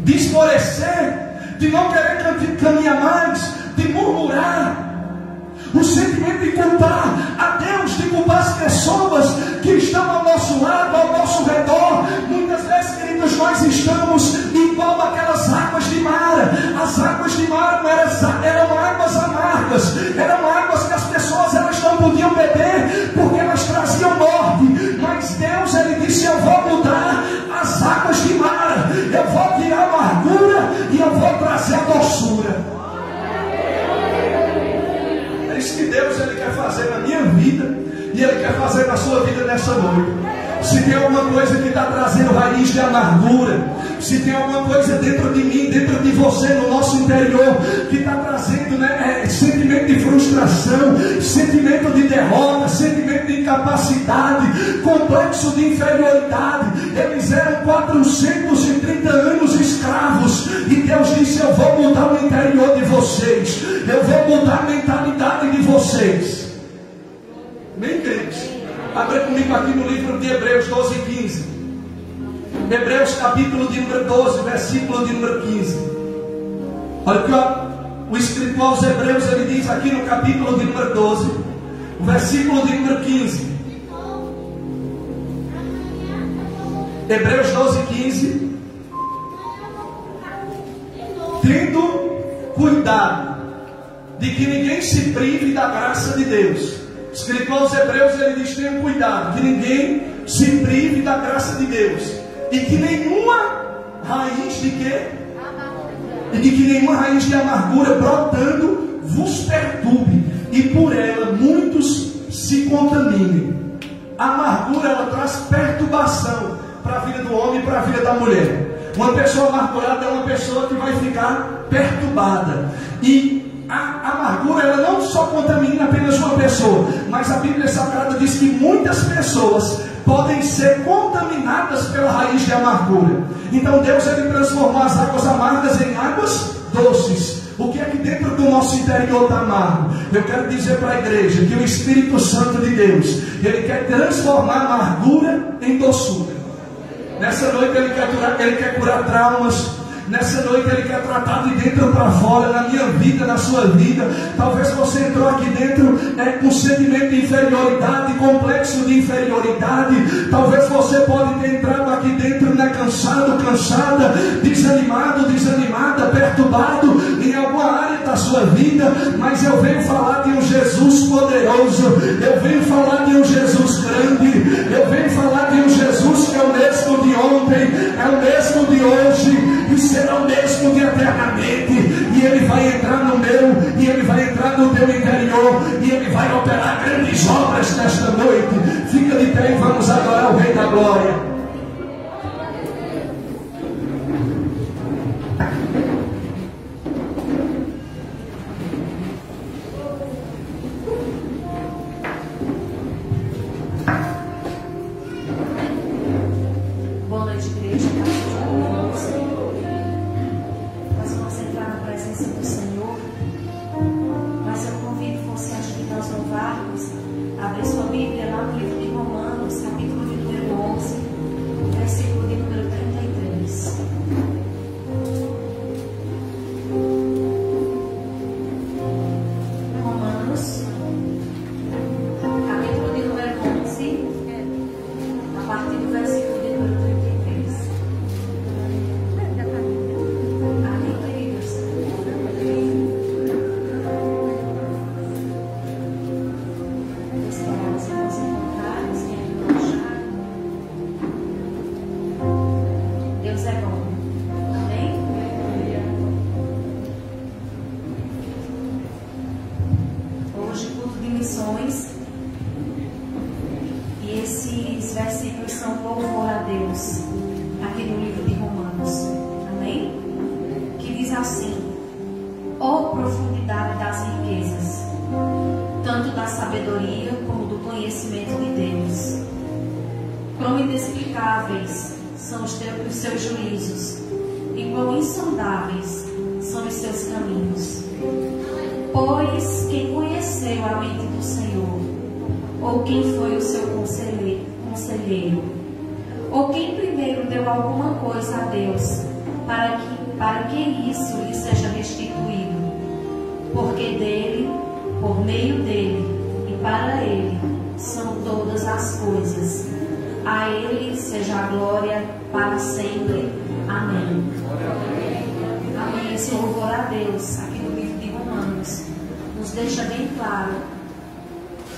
de esmorecer, de não querer caminhar mais, de murmurar. O sentimento de culpar a Deus, de culpar as pessoas que estão ao nosso lado, ao nosso redor. Muitas vezes, queridos, nós estamos igual aquelas águas de Mara. As águas de Mara eram águas amargas, eram águas que as pessoas elas não podiam beber, porque elas traziam morte. Mas Deus, Ele disse: eu vou mudar as águas de Mara, eu vou tirar a amargura e eu vou trazer a doçura. É isso que Deus Ele quer fazer na minha vida e Ele quer fazer na sua vida nessa noite. Se tem alguma coisa que está trazendo raiz de amargura, se tem alguma coisa dentro de mim, dentro de você, no nosso interior, que está trazendo sentimento de frustração, sentimento de derrota, sentimento de incapacidade, complexo de inferioridade. Eles eram 430 anos escravos e Deus disse: eu vou mudar o interior de vocês, eu vou mudar a mentalidade de vocês. Bem, queridos, abra comigo aqui no livro de Hebreus 12 e 15. Hebreus capítulo de número 12, versículo de número 15. Olha que o escritor aos Hebreus, ele diz aqui no capítulo de número 12, o versículo de número 15. Hebreus 12, 15. Tendo cuidado de que ninguém se prive da graça de Deus. O escritor aos Hebreus, ele diz: tenham cuidado que ninguém se prive da graça de Deus, e que nenhuma raiz de quê? E de que nenhuma raiz de amargura brotando vos perturbe, e por ela muitos se contaminem. A amargura, ela traz perturbação para a vida do homem e para a vida da mulher. Uma pessoa amargurada é uma pessoa que vai ficar perturbada. E a amargura, ela não só contamina apenas uma pessoa, mas a Bíblia Sagrada diz que muitas pessoas podem ser contaminadas pela raiz de amargura. Então Deus, Ele transformou as águas amargas em águas doces. O que é que dentro do nosso interior está amargo? Eu quero dizer para a igreja que o Espírito Santo de Deus, Ele quer transformar a amargura em doçura. Nessa noite Ele quer curar traumas. Nessa noite Ele quer tratar de dentro para fora, na minha vida, na sua vida. Talvez você entrou aqui dentro com sentimento de inferioridade, complexo de inferioridade. Talvez você pode ter entrado aqui dentro cansado, cansada, desanimado, desanimada, perturbado em alguma área da sua vida. Mas eu venho falar de um Jesus poderoso, eu venho falar de um Jesus grande, eu venho falar de um Jesus que é o mesmo de ontem, é o mesmo de hoje e será o mesmo de eternamente. E Ele vai entrar no meu, e Ele vai entrar no teu interior, e Ele vai operar grandes obras nesta noite. Fica de pé e vamos adorar o Rei da Glória. Boa noite, igreja. Nós vamos entrar na presença do Senhor, mas eu convido você, antes de nós louvarmos, a abrir sua Bíblia lá no livro de Romanos, capítulo de número 11, versículo de número 33. Romanos, capítulo de número 11, a partir do versículo de número 33. Amém, queridos? Esperamos que nos encontrarmos e relaxar. Deus é bom. Amém? Hoje, culto de missões. E esses versículos são louvor a Deus, aqui no livro de Romanos. Amém? Que diz assim: ó profundidade das riquezas, tanto da sabedoria como do conhecimento de Deus. Quão inexplicáveis são os seus juízos, e quão insondáveis são os seus caminhos. Pois quem conheceu a mente do Senhor? Ou quem foi o seu conselheiro? Ou quem primeiro deu alguma coisa a Deus para que isso lhe seja restituído. Porque dele, por meio dele e para ele são todas as coisas. A ele seja a glória para sempre. Amém. Amém. Esse louvor a Deus, aqui no livro de Romanos, nos deixa bem claro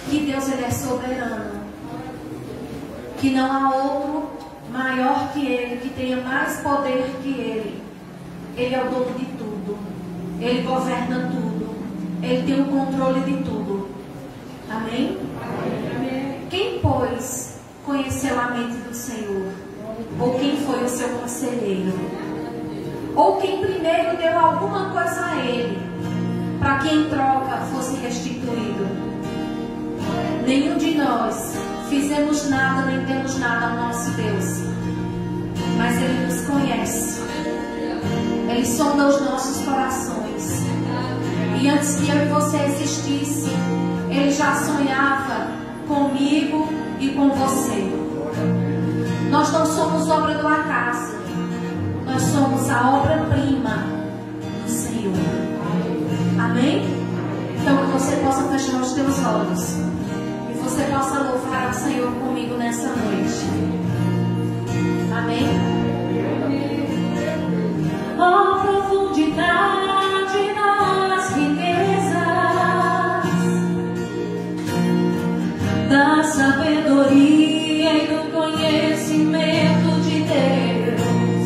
que Deus, ele é soberano, que não há outro maior que ele, que tenha mais poder que ele. Ele é o dono de tudo, ele governa tudo, ele tem o controle de tudo. Amém? Amém. Quem, pois, conheceu a mente do Senhor? Ou quem foi o seu conselheiro? Ou quem primeiro deu alguma coisa a ele, para que em troca fosse restituído? Nenhum de nós fizemos nada, nem temos nada ao nosso Deus, mas ele nos conhece, ele sonda os nossos corações, e antes que eu e você existisse, ele já sonhava comigo e com você. Nós não somos obra do acaso, nós somos a obra-prima do Senhor. Amém? Então que você possa fechar os teus olhos e você possa louvar ao Senhor comigo nessa noite. Amém? Oh, profundidade das riquezas, da sabedoria e do conhecimento de Deus.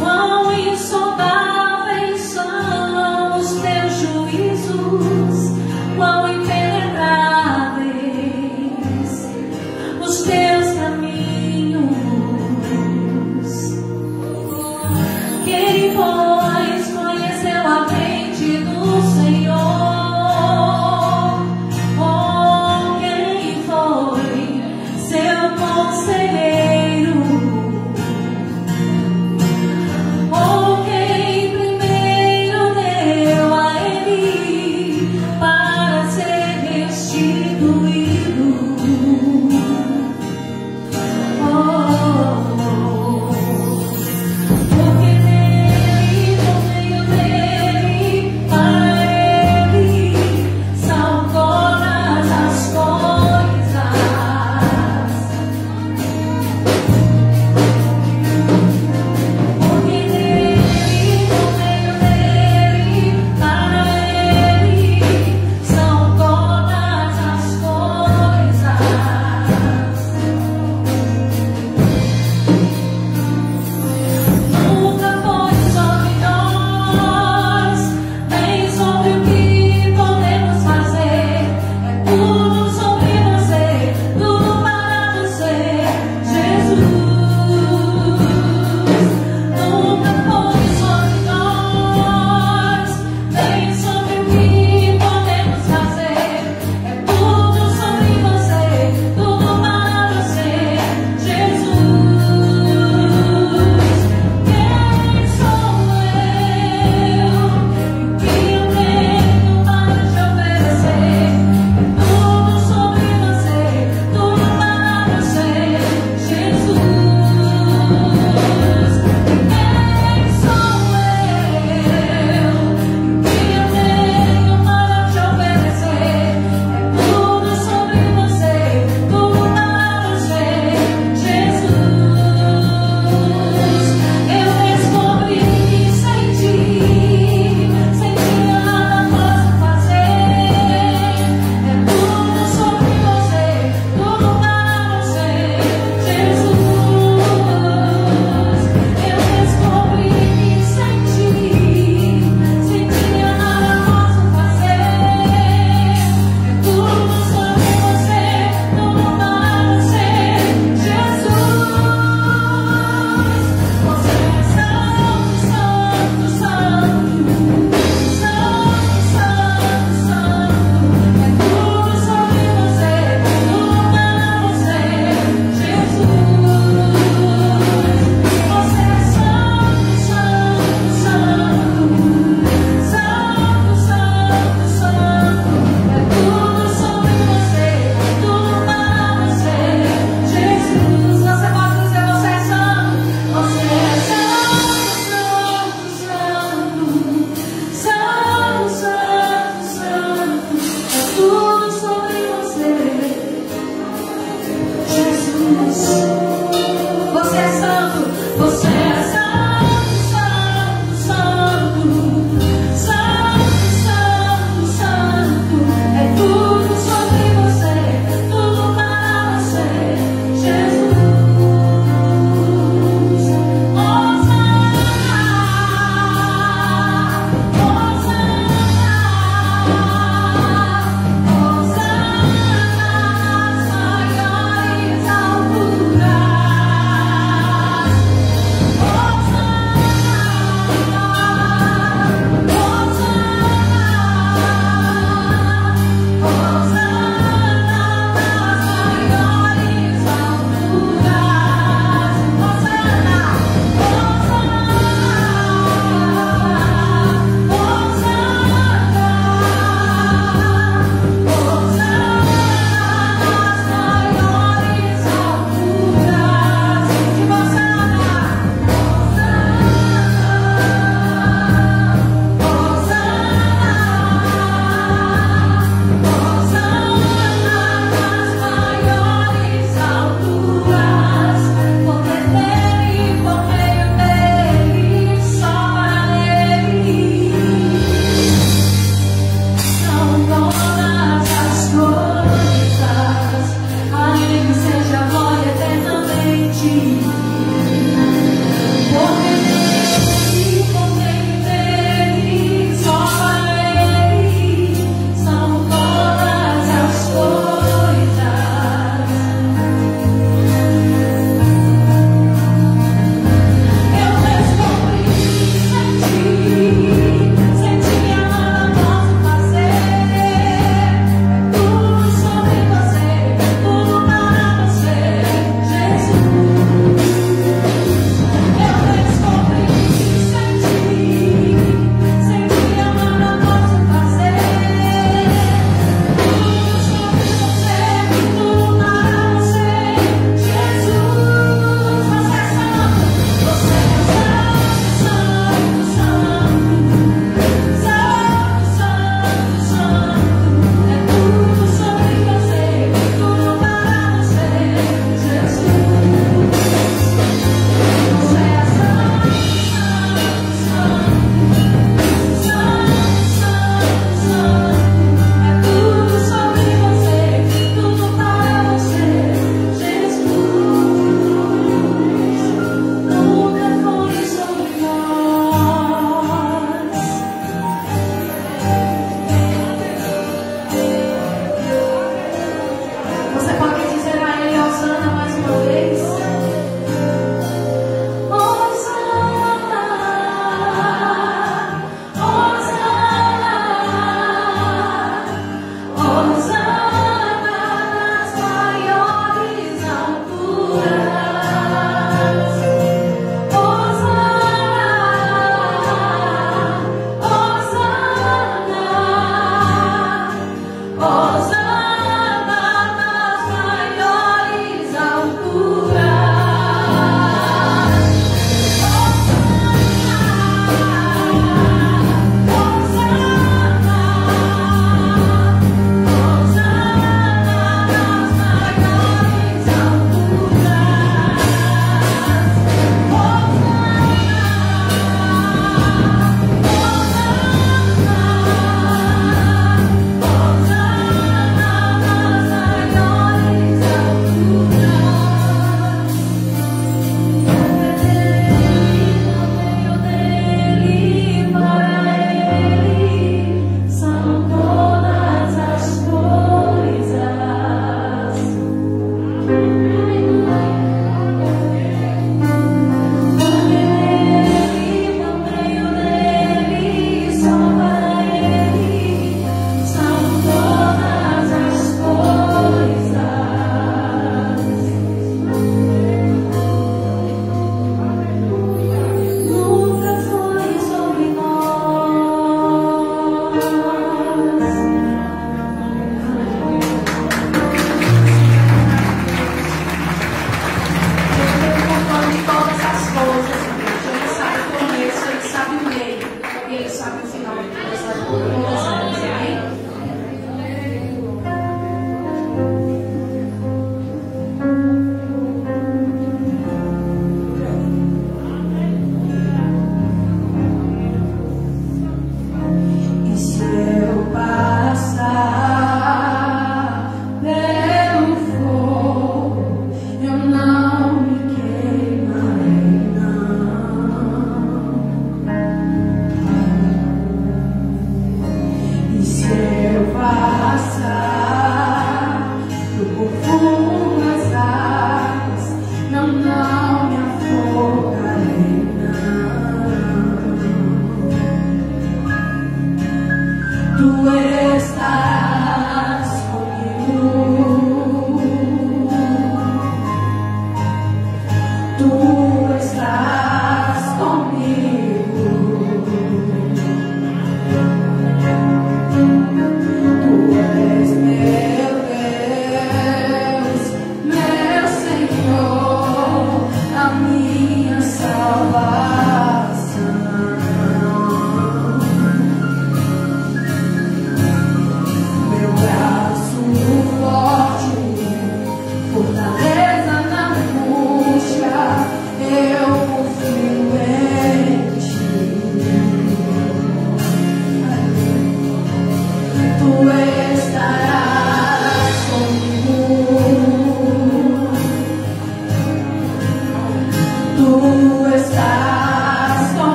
Quão insondáveis são os teus juízos, quão impenetráveis os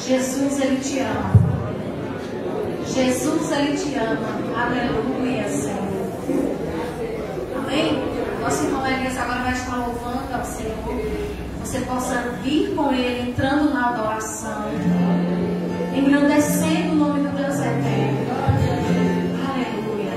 Jesus, Ele te ama. Jesus, Ele te ama. Aleluia, Senhor. Amém? Nosso irmão Elias agora vai estar louvando ao Senhor. Você possa vir com Ele, entrando na adoração, engrandecendo o nome do Deus eterno. Aleluia.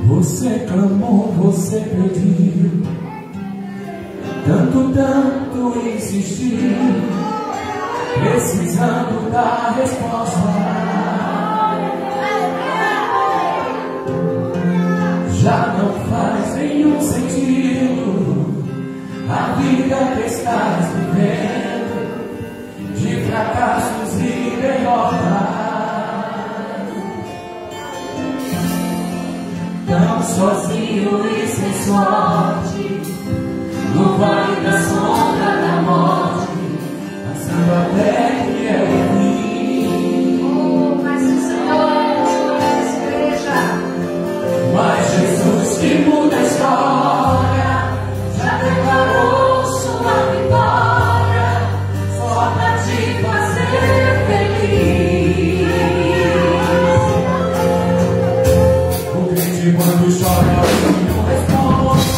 Você clamou, você pediu, tanto insistiu, precisando da resposta. Já não faz nenhum sentido vida que estás vivendo, de fracassos e derrotas, tão sozinho e sem sorte, no vale da sombra da morte, passando até que é o fim. Mas o Senhor é a igreja. Mas Jesus que muda a história já declarou sua vitória, só pra te fazer feliz. O crente quando chora não responde,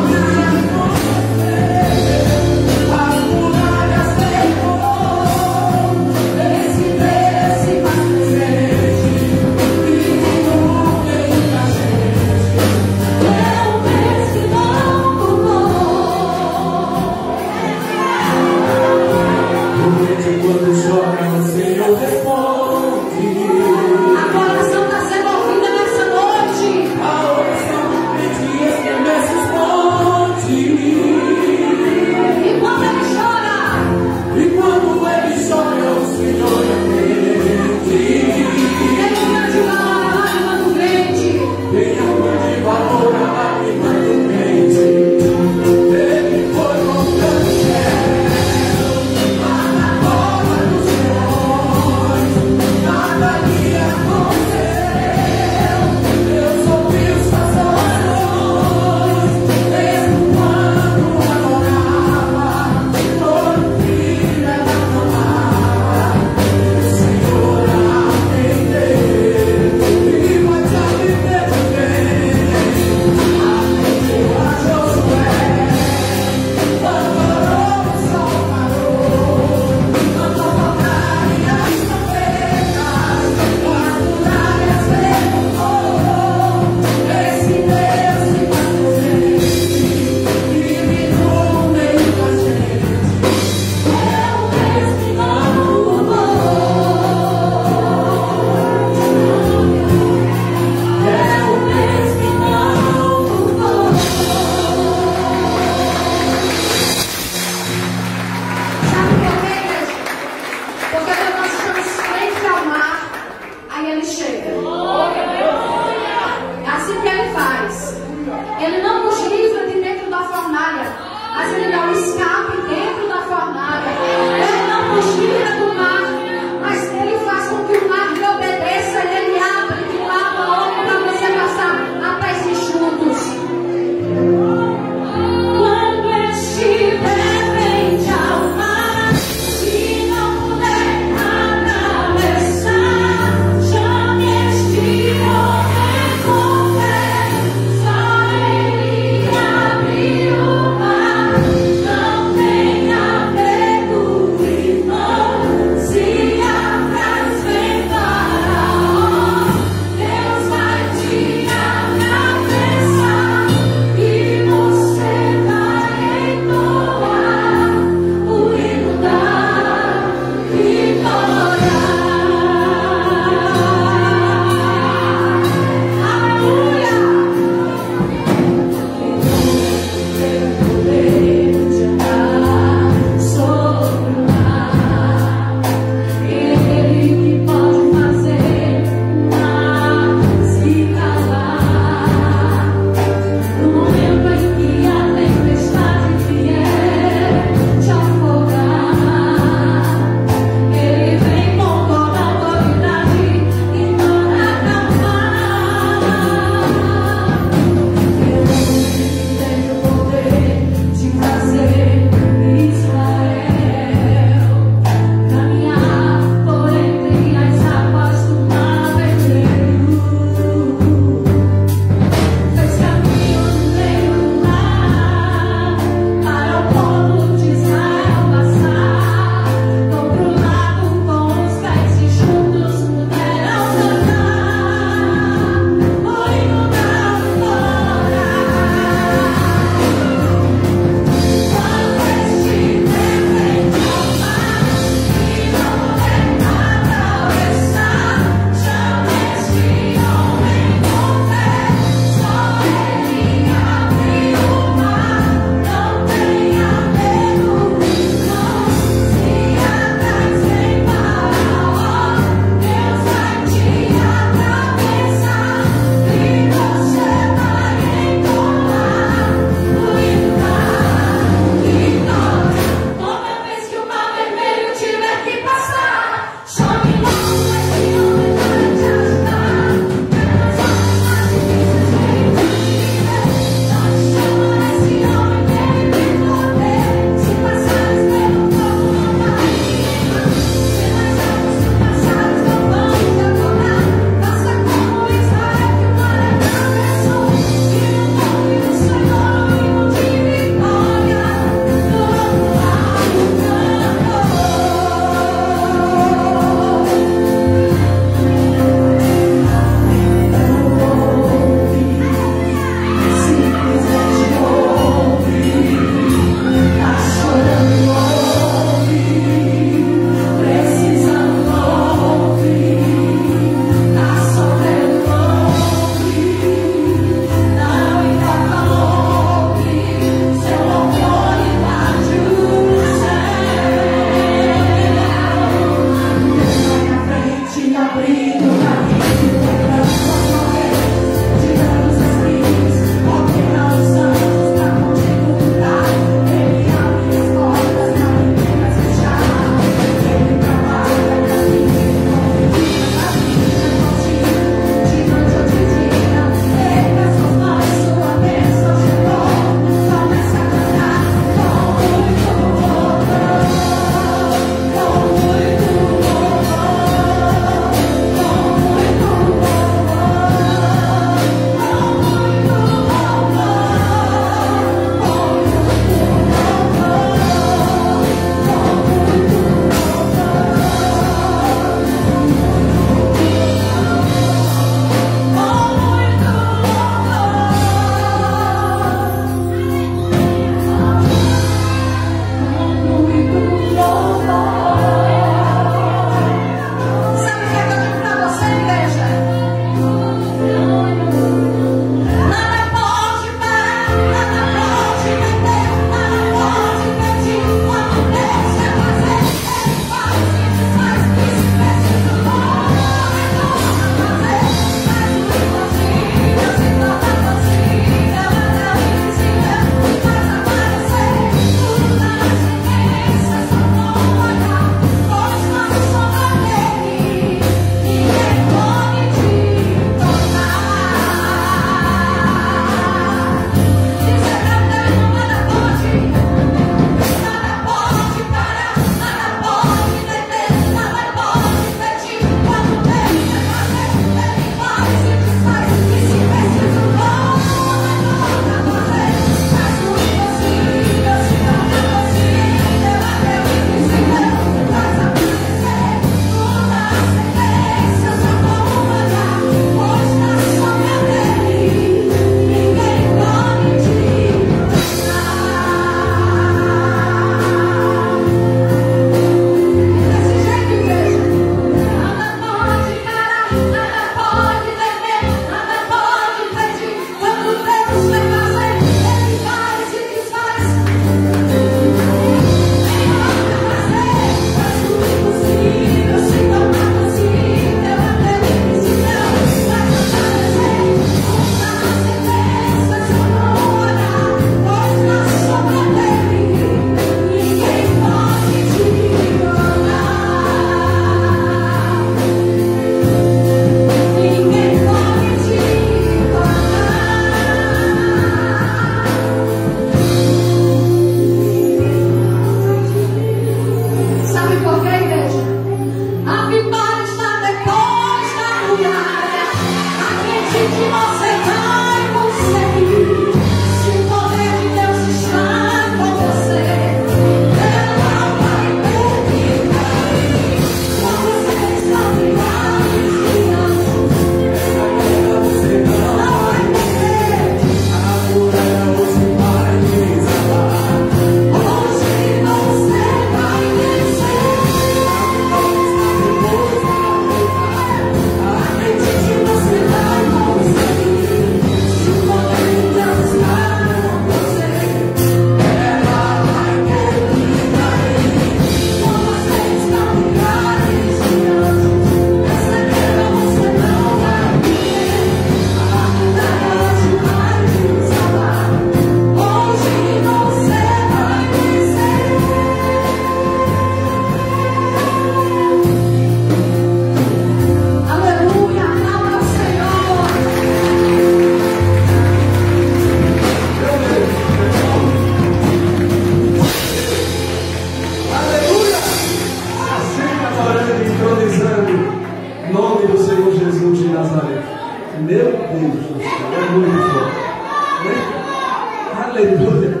aleluia.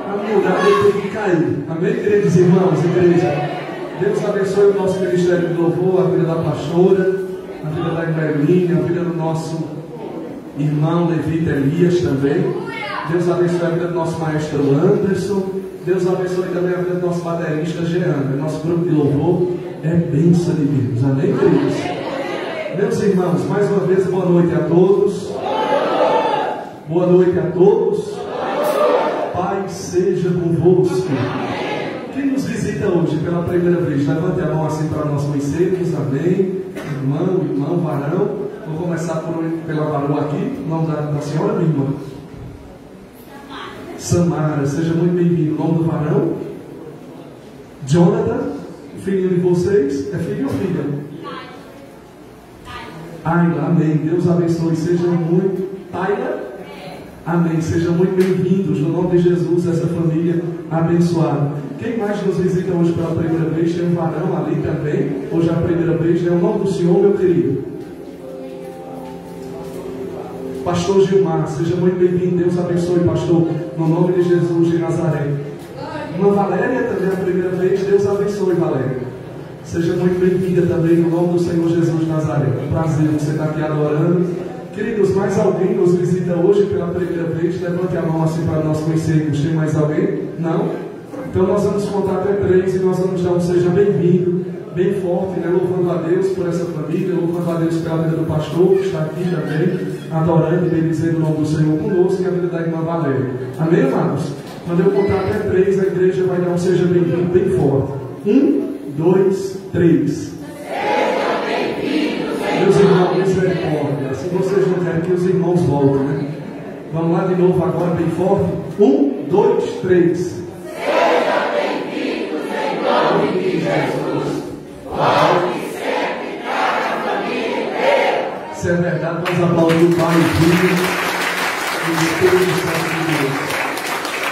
A muralha tem que cair. Amém, queridos irmãos, igreja? Deus abençoe o nosso ministério de louvor, a vida da pastora, a vida da Eveline, a vida do nosso irmão Levita Elias também. Deus abençoe a vida do nosso maestro Anderson. Deus abençoe também a vida do nosso baterista Jean. Nosso grupo de louvor é bênção de Deus. Amém, queridos? Meus irmãos, mais uma vez, boa noite a todos. Boa noite a todos. Paz seja convosco. Quem nos visita hoje pela primeira vez, levante a mão assim para nós conhecermos. Amém. Irmão, varão. Vou começar pela varoa aqui. O nome da senhora, minha irmã? Samara, seja muito bem-vindo. O nome do varão? Jonathan, filhinho de vocês. É filho ou filha? Ayla, amém. Deus abençoe. Sejam muito. Ayla, amém. Sejam muito bem-vindos. No nome de Jesus, essa família abençoada. Quem mais nos visita hoje pela primeira vez? Tem um varão ali também. Hoje é a primeira vez. É o nome do Senhor, meu querido. Pastor Gilmar, seja muito bem-vindo. Deus abençoe, pastor, no nome de Jesus de Nazaré. Irmã Valéria, também a primeira vez. Deus abençoe, Valéria. Seja muito bem-vinda também no nome do Senhor Jesus de Nazaré. Prazer você estar aqui adorando. Queridos, mais alguém nos visita hoje pela primeira vez? Levante a mão assim para nós conhecermos. Tem mais alguém? Não? Então nós vamos contar até 3 e nós vamos dar um seja bem-vindo, bem forte, né? Louvando a Deus por essa família, louvando a Deus pela vida do pastor que está aqui também, adorando e bendizendo o nome do Senhor conosco e a vida da irmã Valéria. Amém, amados? Quando eu contar até 3, a igreja vai dar um seja bem-vindo bem forte. 1, 2, 3. Seja bem-vindo, Meus irmãos, misericórdia. Se vocês não querem que os irmãos voltem, né? Vamos lá de novo agora, bem forte. 1, 2, 3. Seja bem-vindo em nome de Jesus. Pode ser que cada família inteira. Se é verdade, nós aplaudimos o Pai, o Filho e o Espírito Santo de Deus.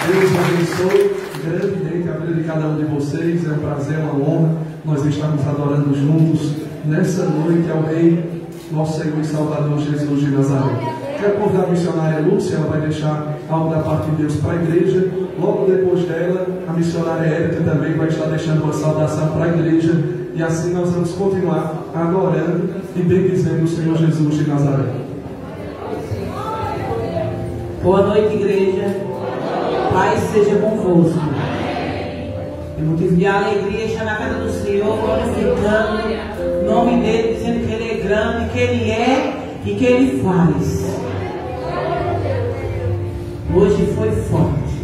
Deus abençoe grandemente a vida de cada um de vocês. É um prazer, uma honra nós estamos adorando juntos nessa noite ao Rei, nosso Senhor e Salvador Jesus de Nazaré. Quero convidar a missionária Lúcia, ela vai deixar algo da parte de Deus para a igreja. Logo depois dela, a missionária Érica também vai estar deixando uma saudação para a igreja. E assim nós vamos continuar adorando e bendizendo o Senhor Jesus de Nazaré. Boa noite, igreja. Paz seja convosco. É motivo de alegria estar na casa do Senhor, glorificando o nome dele, dizendo que ele é grande, que ele é e que ele faz. Hoje foi forte.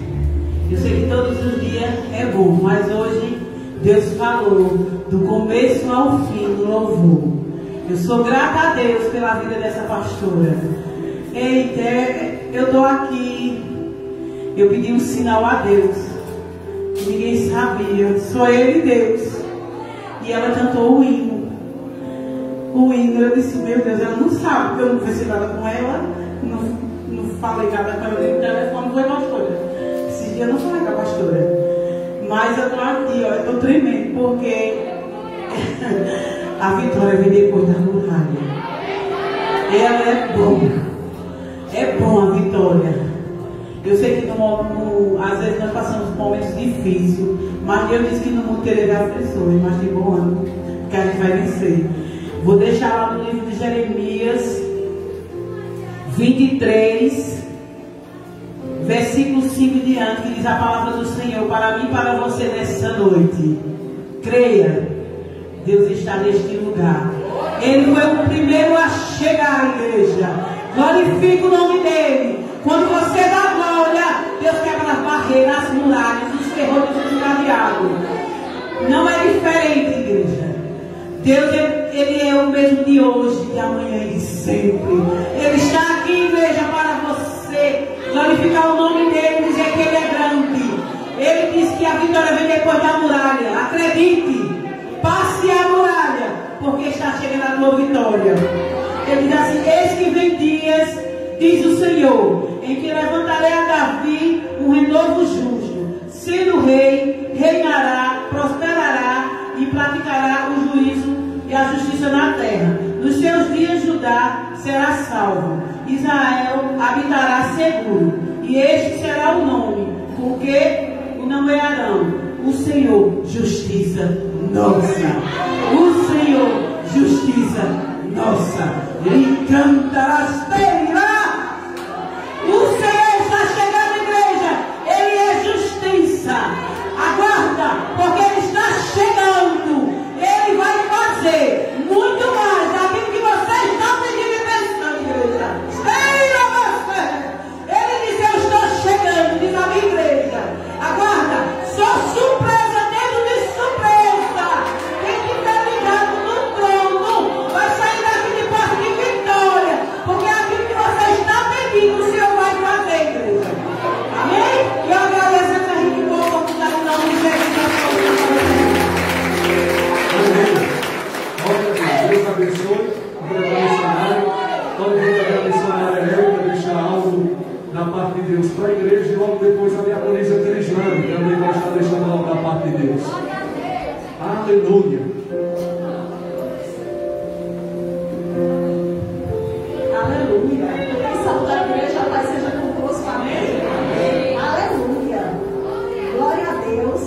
Eu sei que todos os dias é bom, mas hoje Deus falou do começo ao fim do louvor. Eu sou grata a Deus pela vida dessa pastora. Eita, eu estou aqui. Eu pedi um sinal a Deus. Ninguém sabia. Só ele e Deus. E ela cantou o hino. O hino, eu disse, meu Deus, ela não sabe, porque eu não fiz nada com ela. Não falei nada com ela no telefone, foi pastora. Esse dia eu não falei com a pastora. Mas eu estou aqui, ó, eu estou tremendo, porque a vitória vem depois da muralha. Ela é bom. É bom a vitória. Eu sei que às vezes nós passamos momentos difíceis, mas Deus diz que no mundo terá aflições, mas de bom ano, que a gente vai vencer. Vou deixar lá no livro de Jeremias 23, versículo 5 diante, que diz a palavra do Senhor para mim e para você nessa noite. Creia, Deus está neste lugar. Ele foi o primeiro a chegar à igreja. Glorifique o nome dele. Quando você dá glória, Deus quebra as barreiras, as muralhas, os terrores do cadeado. Não é diferente, igreja. Deus, ele é o mesmo de hoje, de amanhã e de sempre. Ele está aqui, igreja, para você glorificar o nome dele, dizer que ele é grande. Ele diz que a vitória vem depois da muralha. Acredite, passe a muralha, porque está chegando a tua vitória. Ele diz assim: eis que vem dias, diz o Senhor, em que levantarei a Davi um renovo justo, sendo rei, reinará, prosperará e praticará o juízo e a justiça na terra. Nos seus dias Judá será salvo, Israel habitará seguro, e este será o nome Josué e Arão: o Senhor, justiça nossa. O Senhor, justiça nossa. Ele canta as beiras. O Senhor está chegando, igreja. Ele é justiça. Aguarda, porque Ele está chegando. Ele vai fazer muito mais daquilo que você está pedindo e pensando, igreja. Espera você. Ele diz: eu estou chegando, diz a minha igreja. Aguarda, sou surpresa dentro de surpresa. Quem estiver ligado no trono vai sair daqui de parte de vitória, porque aquilo que você está pedindo, o Senhor vai fazer, igreja. Amém? E eu agradeço a essa gente boa oportunidade de dar um Amém. Deus abençoe. Entregar o missionário. Pode entregar a missionária Helena, deixar algo da parte de Deus para a igreja, e logo depois a diaconisa Crislane também vai estar deixando algo da parte de Deus. Aleluia. Aleluia. Bênção da igreja, a paz seja convosco. Amém. Aleluia. Glória a Deus.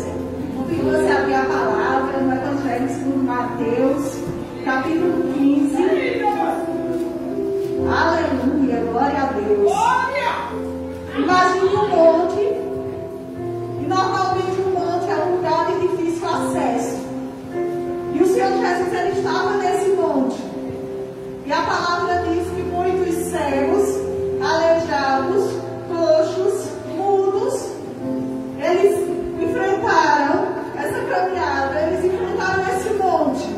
Convido você a abrir a palavra no Evangelho segundo Mateus, capítulo 15. Aleluia. Glória a Deus. Imagine um monte. E normalmente um monte é um lugar de difícil acesso. E o Senhor Jesus, ele estava nesse monte. E a palavra diz que muitos cegos, aleijados, coxos, mudos, eles enfrentaram essa caminhada, eles enfrentaram esse monte,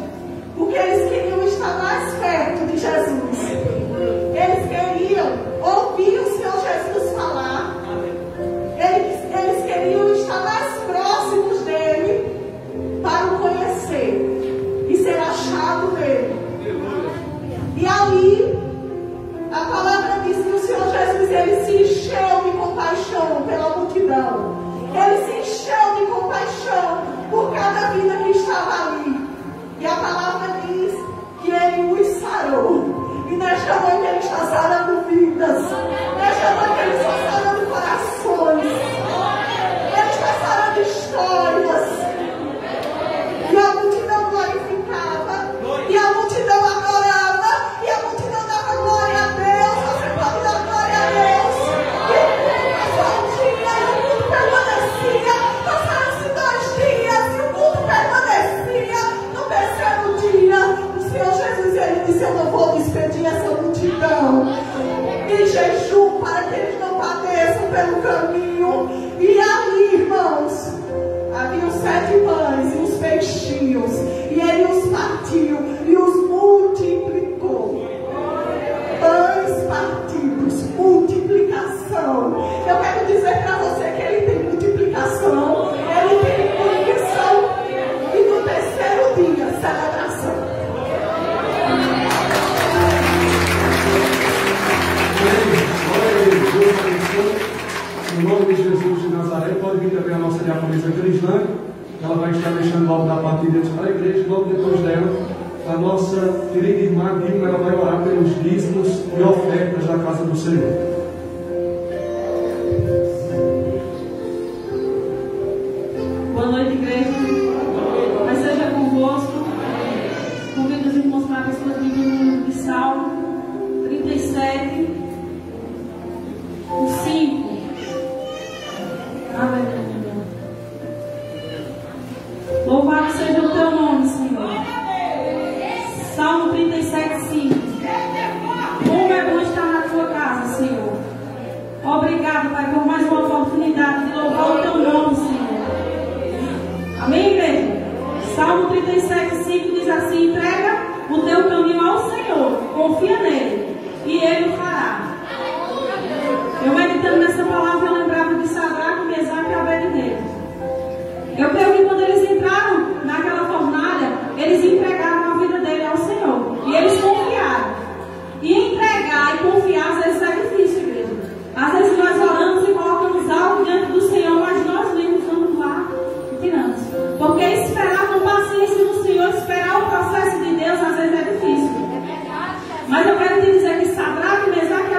porque eles queriam estar mais perto de Jesus. Eles queriam ouvir o Senhor Jesus falar. Eles queriam estar mais próximos dele para o conhecer e ser achado nele. E ali, a palavra diz que o Senhor Jesus, ele se encheu de compaixão pela multidão. Ele se encheu de compaixão por cada vida que estava ali. E a palavra diz que ele os sarou. E nesta noite ele está sarando vidas. Nesta noite ele está sarando corações. Ele está sarando histórias. E a multidão glorificava. E a multidão adorava. E a multidão dava glória a Deus. Você pode dar glória a Deus. E o dia e o culto permanecia. Passaram-se 2 dias e o culto permanecia. No terceiro dia, o Senhor Jesus, ele disse: eu não vou despedir essa multidão em jejum, para que eles não padeçam pelo caminho. E ali, irmãos, havia 7 pães e os peixinhos, e ele os partiu e os multiplicou. Pães partidos, multiplicação. Eu quero dizer para você que ele tem multiplicação, ele tem multiplicação, e no terceiro dia, celebração. Deus abençoe. Em nome de Jesus de Nazaré, pode vir também a nossa diaconisa Crislane. Ela vai estar deixando algo da parte de Deus para a igreja. Logo depois dela, a nossa querida irmã Dilma, ela vai orar pelos dízimos e ofertas da casa do Senhor. Boa noite, igreja. Mas seja convosco. Convido os irmãos para a sua Bíblia no livro de Salmo 37, o 5. Aleluia. Louvado seja o teu nome, Senhor. Salmo 37, 5. Como é bom estar na tua casa, Senhor. Obrigado, Pai, por mais uma oportunidade de louvar o teu nome, Senhor. Amém, igreja? Salmo 37, 5 diz assim: entrega o teu caminho ao Senhor, confia nele, e ele o fará. Eu meditando nessa palavra, eu lembrava de Sadraque, Mesaque e Abednego. Eu creio que quando eles entraram naquela fornalha, eles entregaram a vida dele ao Senhor. E eles confiaram. E entregar e confiar, às vezes é difícil, igreja. Às vezes nós oramos e colocamos algo diante do Senhor, mas nós mesmos vamos lá e tiramos. Porque esperar com paciência no Senhor, esperar o processo de Deus, às vezes é difícil. Mas eu quero te dizer que Sadraque, Mesaque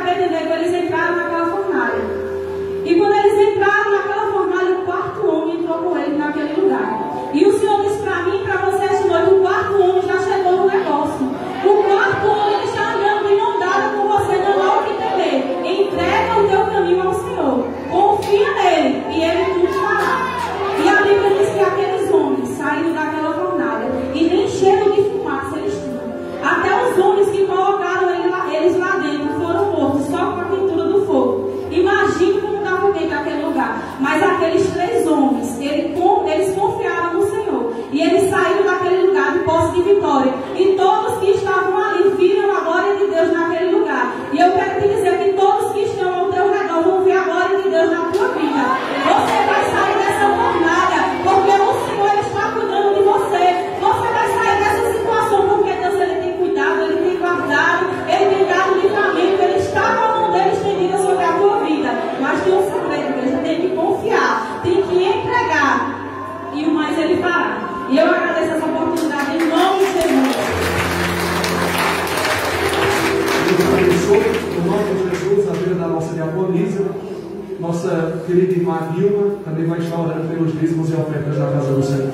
querida irmã Nilma também vai estar orando pelos dízimos e ofertas na casa do Senhor.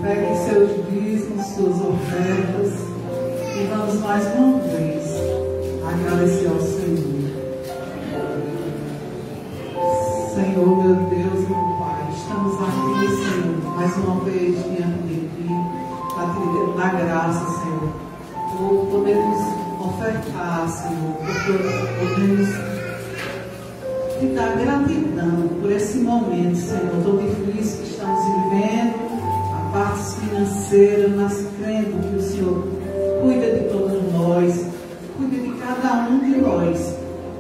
Peguem seus dízimos, suas ofertas e vamos mais uma vez agradecer ao Senhor. Senhor, meu Deus, meu Pai, estamos aqui, Senhor, mais uma vez diante de Ti, para Te dar graça, Senhor, por podermos ofertar, Senhor, por podermos Te dar gratidão por esse momento, Senhor, tão difícil que estamos vivendo, a parte financeira, mas crendo que o Senhor cuida de todos nós, cuida de cada um de nós,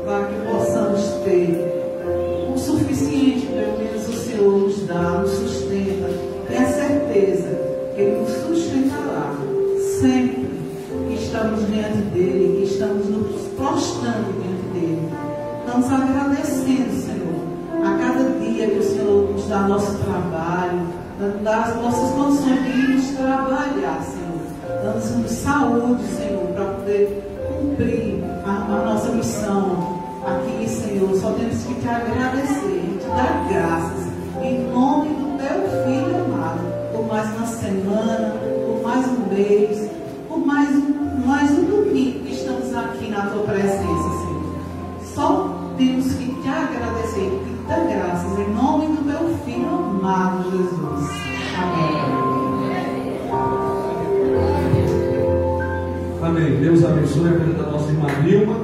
para que possamos ter o suficiente, pelo menos o Senhor nos dá, nos sustenta. Tenha certeza que Ele nos sustentará sempre que estamos diante dEle, que estamos nos prostrando diante dEle. Estamos agradecendo, Senhor, a cada dia que o Senhor nos dá nosso trabalho, dá as nossas condições de irmos trabalhar, Senhor. Damos-nos saúde, Senhor, para poder cumprir a nossa missão aqui, Senhor. Só temos que te agradecer e te dar graças em nome do Teu Filho amado, por mais uma semana, por mais um mês, por mais um domingo que estamos aqui na Tua presença, Senhor. Só temos que te agradecer e te dar graças em nome do Teu Filho amado, Jesus. Amém. Amém. Deus abençoe a vida da nossa irmã Nilma,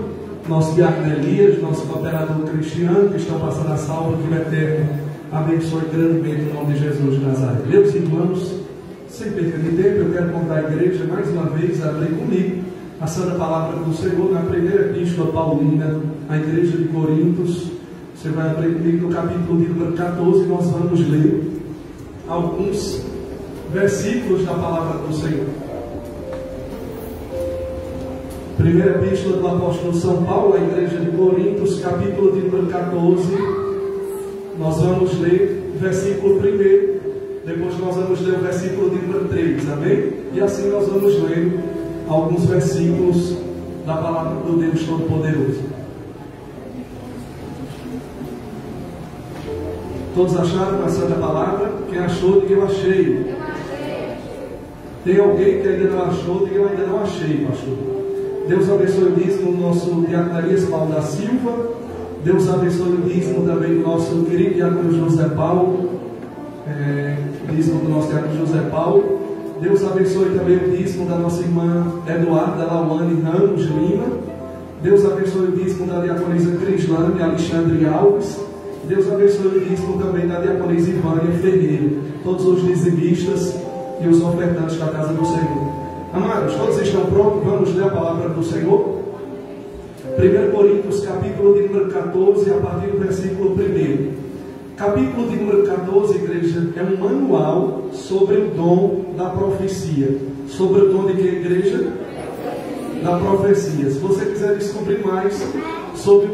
nosso diácono Elias, nosso cooperador Cristiano, que estão passando a salva, que o Eterno abençoe grandemente em nome de Jesus de Nazaré. Meus irmãos, sem perda de tempo, eu quero convidar a igreja mais uma vez a abrir comigo a Santa Palavra do Senhor na primeira epístola paulina à igreja de Corintos. Você vai abrir comigo no capítulo de número 14 e nós vamos ler alguns versículos da Palavra do Senhor. Primeira epístola do apóstolo São Paulo à igreja de Corintos, capítulo de número 14. Nós vamos ler o versículo 1, depois nós vamos ler o versículo de número 3, amém? E assim nós vamos ler alguns versículos da palavra do Deus Todo-Poderoso. Todos acharam a santa palavra? Quem achou, diga eu achei. Tem alguém que ainda não achou, diga eu ainda não achei, pastor. Deus abençoe o dízimo do nosso diácono Elias Paulo da Silva. Deus abençoe o dízimo também do nosso querido diácono José Paulo. Dízimo do nosso diácono José Paulo. Deus abençoe também o dízimo da nossa irmã Eduarda Lawane Ramos Lima. Deus abençoe o dízimo da diaconisa Crislane Alexandre Alves. Deus abençoe o dízimo também da diaconisa Ivânia Ferreira. Todos os dizimistas e os ofertantes da casa do Senhor. Amados, todos estão prontos? Vamos ler a palavra do Senhor? 1 Coríntios, capítulo de número 14, a partir do versículo 1. Capítulo de número 14, igreja, é um manual sobre o dom da profecia. Sobre o dom de que, igreja? Da profecia. Se você quiser descobrir mais sobre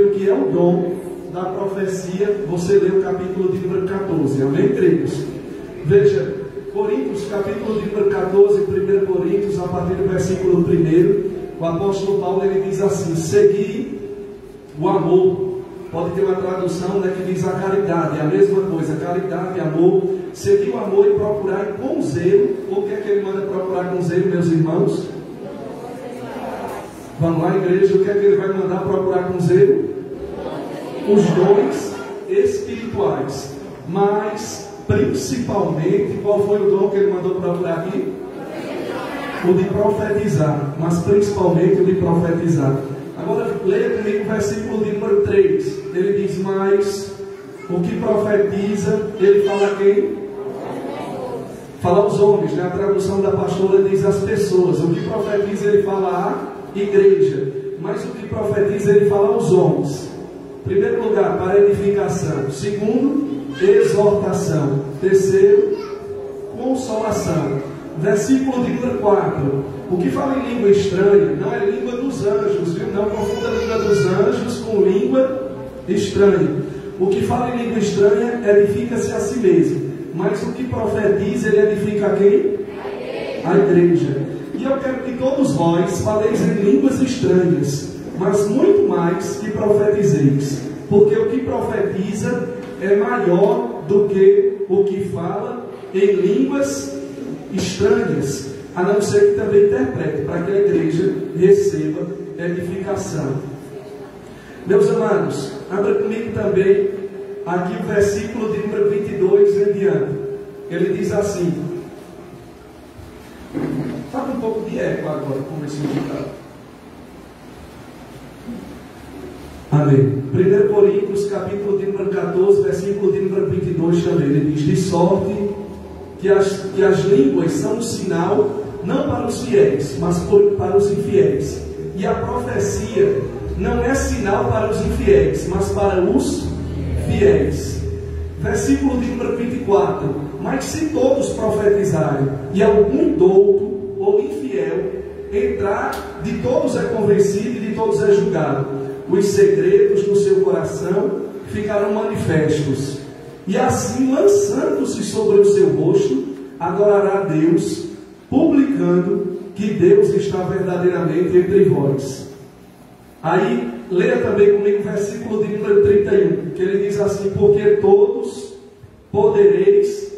o que é o dom da profecia, você lê o capítulo de número 14. Amém, queridos? Veja, Coríntios, capítulo de número 14, 1 Coríntios, a partir do versículo 1, o apóstolo Paulo ele diz assim: segui o amor. Pode ter uma tradução, né, que diz a caridade, é a mesma coisa, caridade, amor. Segui o amor e procurar com zelo. O que é que ele manda procurar com zelo, meus irmãos? Vamos lá, igreja, o que é que ele vai mandar procurar com zelo? Os dons espirituais, mas principalmente, qual foi o dom que ele mandou procurar aqui? O de profetizar, mas principalmente o de profetizar. Agora leia comigo o versículo de número 3. Ele diz: mas o que profetiza, ele fala a quem? Fala aos homens, né? A tradução da pastora diz as pessoas. O que profetiza, ele fala à igreja, mas o que profetiza, ele fala aos homens. Primeiro lugar, para edificação. Segundo, exortação. Terceiro, consolação. Versículo de número 4. O que fala em língua estranha não é língua dos anjos, viu? Não confunda a língua dos anjos com língua estranha. O que fala em língua estranha edifica-se a si mesmo, mas o que profetiza, ele edifica a quem? A igreja. E eu quero que todos vós faleis em línguas estranhas, mas muito mais que profetizeis, porque o que profetiza é maior do que o que fala em línguas estranhas, a não ser que também interprete, para que a igreja receba edificação. Meus amados, abra comigo também aqui o versículo de número 22 em diante. Ele diz assim, fala um pouco de eco agora, como esse ditado. Amém. 1 Coríntios, capítulo de número 14, versículo de número 22 também. Ele diz, de sorte que as línguas são um sinal, não para os fiéis, mas para os infiéis. E a profecia não é sinal para os infiéis, mas para os fiéis. Versículo de número 24. Mas se todos profetizarem, e algum douto ou infiel entrar, de todos é convencido e de todos é julgado. Os segredos do seu coração ficarão manifestos. E assim, lançando-se sobre o seu rosto, adorará a Deus, publicando que Deus está verdadeiramente entre vós. Aí, leia também comigo o versículo de número 31, que ele diz assim, porque todos podereis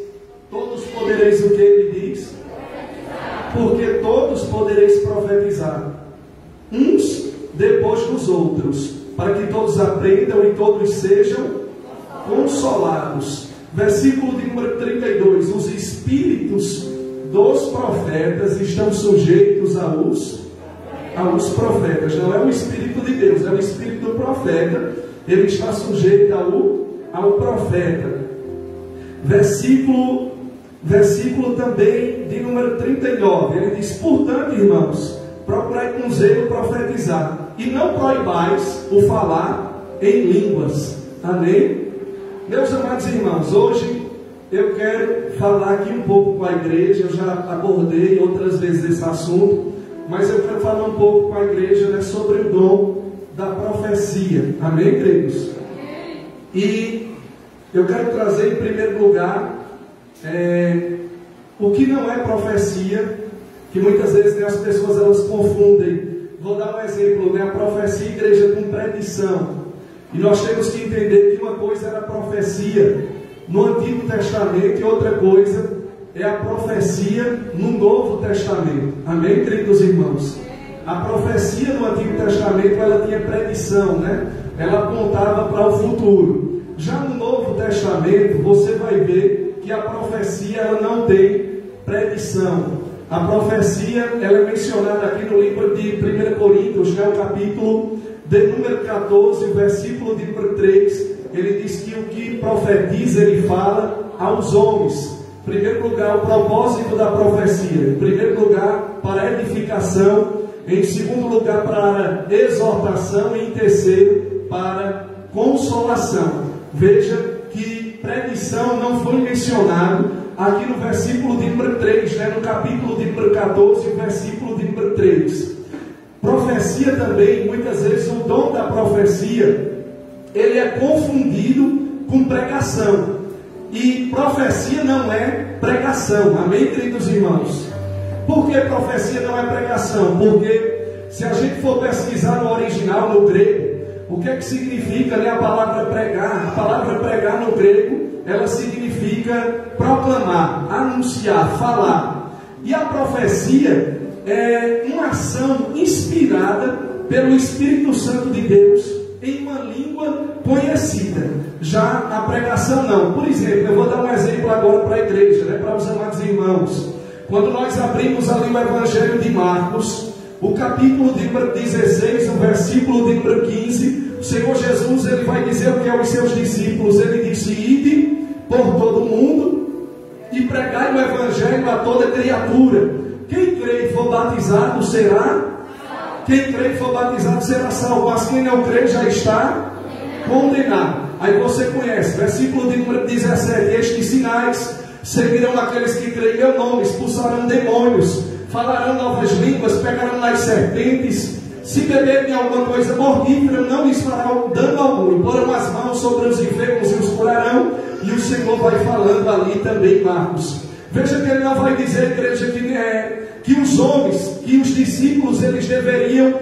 o que ele diz? Porque todos podereis profetizar, uns depois dos outros, para que todos aprendam e todos sejam consolados. Versículo de número 32, os espíritos dos profetas estão sujeitos aos profetas. Não é o Espírito de Deus, é o Espírito do profeta. Ele está sujeito ao profeta. Versículo também de número 39. Ele diz, portanto, irmãos, procurai com zelo profetizar, e não proibais o falar em línguas. Amém? Meus amados irmãos, hoje eu quero falar aqui um pouco com a igreja. Eu já abordei outras vezes esse assunto, mas eu quero falar um pouco com a igreja, né, sobre o dom da profecia. Amém, queridos? E eu quero trazer em primeiro lugar o que não é profecia, que muitas vezes, né, as pessoas elas confundem. Vou dar um exemplo, né, a profecia e igreja com predição. E nós temos que entender que uma coisa era profecia no Antigo Testamento e outra coisa é a profecia no Novo Testamento. Amém, queridos irmãos? A profecia no Antigo Testamento, ela tinha predição, né? Ela apontava para o futuro. Já no Novo Testamento, você vai ver que a profecia ela não tem predição. A profecia ela é mencionada aqui no livro de 1 Coríntios, né, o capítulo de número 14, versículo de número 3. Ele diz que o que profetiza, ele fala aos homens. Em primeiro lugar, o propósito da profecia. Em primeiro lugar, para edificação. Em segundo lugar, para exortação. E em terceiro, para consolação. Veja que predição não foi mencionado aqui no versículo de número 3, né? No capítulo de número 14, versículo de número 3. Profecia também, muitas vezes o dom da profecia, ele é confundido com pregação. E profecia não é pregação. Amém, queridos irmãos? Por que profecia não é pregação? Porque se a gente for pesquisar no original, no grego, o que é que significa, né, a palavra pregar? A palavra pregar no grego, ela significa proclamar, anunciar, falar. E a profecia é uma ação inspirada pelo Espírito Santo de Deus em uma língua conhecida. Já a pregação não. Por exemplo, eu vou dar um exemplo agora para a igreja, né, para os amados irmãos. Quando nós abrimos ali o Evangelho de Marcos, o capítulo de número 16, o versículo de número 15, o Senhor Jesus ele vai dizer o que aos seus discípulos. Ele disse, ide por todo o mundo e pregai o Evangelho a toda criatura. Quem crê e for batizado será salvo, mas quem não crê já está condenado. Aí você conhece, versículo de número 17, estes sinais seguirão aqueles que creem em meu nome, expulsarão demônios, falarão novas línguas, pegarão nas serpentes, se beberem alguma coisa mortífera, não lhes fará dano algum, e porão as mãos sobre os enfermos e os curarão. E o Senhor vai falando ali também, Marcos. Veja que ele não vai dizer, igreja, que os homens, que os discípulos, eles deveriam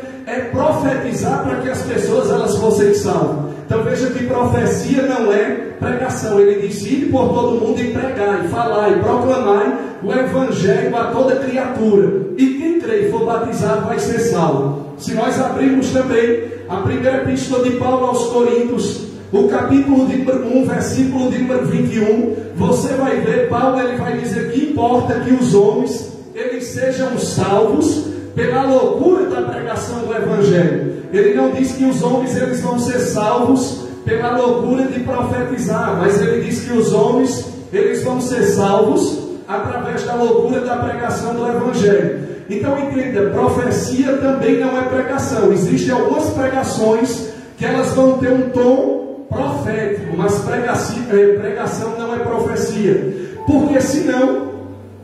profetizar para que as pessoas elas fossem salvas. Então veja que profecia não é pregação. Ele disse: ide por todo mundo e pregai, falai, proclamai o evangelho a toda criatura, e quem crê e for batizado vai ser salvo. Se nós abrirmos também a primeira epístola de Paulo aos Coríntios, o capítulo de número 1, versículo de número 21, você vai ver, Paulo ele vai dizer que importa que os homens eles sejam salvos pela loucura da pregação do evangelho. Ele não diz que os homens eles vão ser salvos pela loucura de profetizar, mas ele diz que os homens eles vão ser salvos através da loucura da pregação do evangelho. Então entenda, profecia também não é pregação. Existem algumas pregações que elas vão ter um tom profético, mas pregação não é profecia, porque senão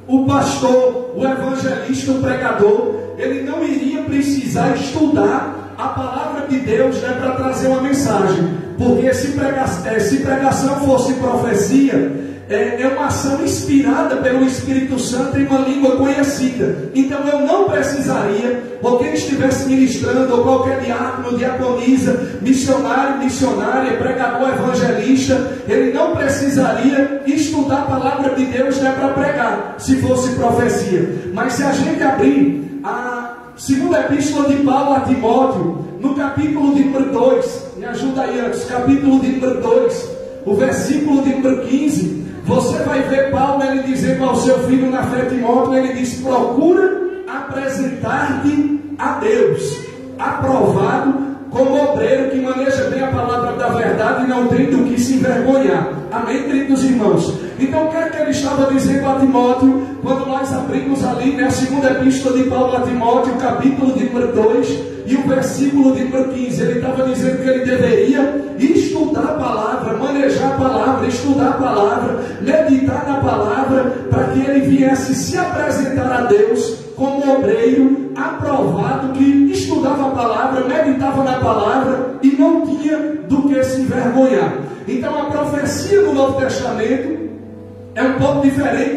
o pastor, o evangelista, o pregador, ele não iria precisar estudar a palavra de Deus, né, para trazer uma mensagem. Porque se pregação fosse profecia, é uma ação inspirada pelo Espírito Santo em uma língua conhecida. Então eu não precisaria, ou quem estivesse ministrando, ou qualquer diácono, diaconisa, missionário, missionária, pregador, evangelista, ele não precisaria estudar a palavra de Deus, né, para pregar, se fosse profecia. Mas se a gente abrir a segunda epístola de Paulo a Timóteo, no capítulo de número 2, me ajuda aí antes, capítulo de número 2, o versículo de número 15, você vai ver Paulo ele dizendo ao seu filho na fé Timóteo, ele diz: procura apresentar-te a Deus, aprovado como obreiro que maneja bem a palavra da verdade e não tem do que se envergonhar. Amém, queridos irmãos? Então o que é que ele estava dizendo a Timóteo, quando nós abrimos ali, né, a segunda epístola de Paulo a Timóteo, o capítulo de número 2 e o versículo de número 15, ele estava dizendo que ele deveria estudar a palavra, manejar a palavra, estudar a palavra, meditar na palavra, para que ele viesse se apresentar a Deus como obreiro aprovado, que estudava a palavra, meditava na palavra e não tinha do que se envergonhar. Então a profecia no Novo Testamento é um pouco diferente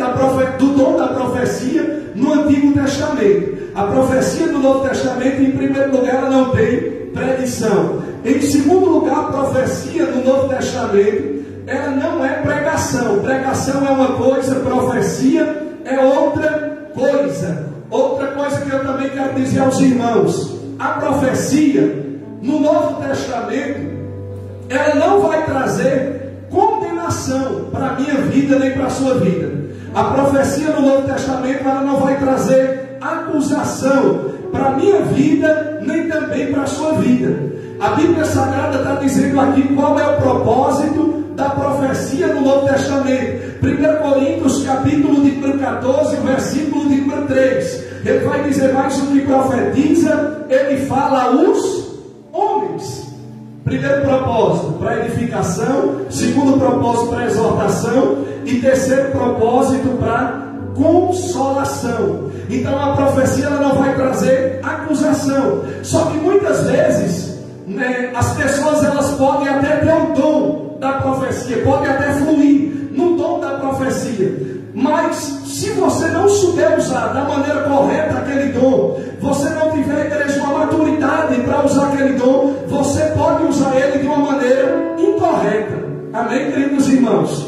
do dom da profecia no Antigo Testamento. A profecia do Novo Testamento, em primeiro lugar, ela não tem predição. Em segundo lugar, a profecia do Novo Testamento, ela não é pregação. Pregação é uma coisa, profecia é outra coisa. Outra coisa que eu também quero dizer aos irmãos: a profecia no Novo Testamento, ela não vai trazer condenação para a minha vida nem para a sua vida. A profecia no Novo Testamento, ela não vai trazer acusação para a minha vida nem também para a sua vida. A Bíblia Sagrada está dizendo aqui qual é o propósito da profecia no Novo Testamento. 1 Coríntios capítulo de número 14, versículo de número 3, ele vai dizer: mais o que profetiza, ele fala aos homens. Primeiro propósito, para edificação. Segundo propósito, para exortação. E terceiro propósito, para consolação. Então a profecia ela não vai trazer acusação. Só que muitas vezes, né, as pessoas elas podem até ter o dom da profecia, podem até fluir no dom da profecia, mas se você não souber usar da maneira correta aquele dom, você não tiver, igreja, uma maturidade para usar aquele dom, você pode usar ele de uma maneira incorreta. Amém, queridos irmãos?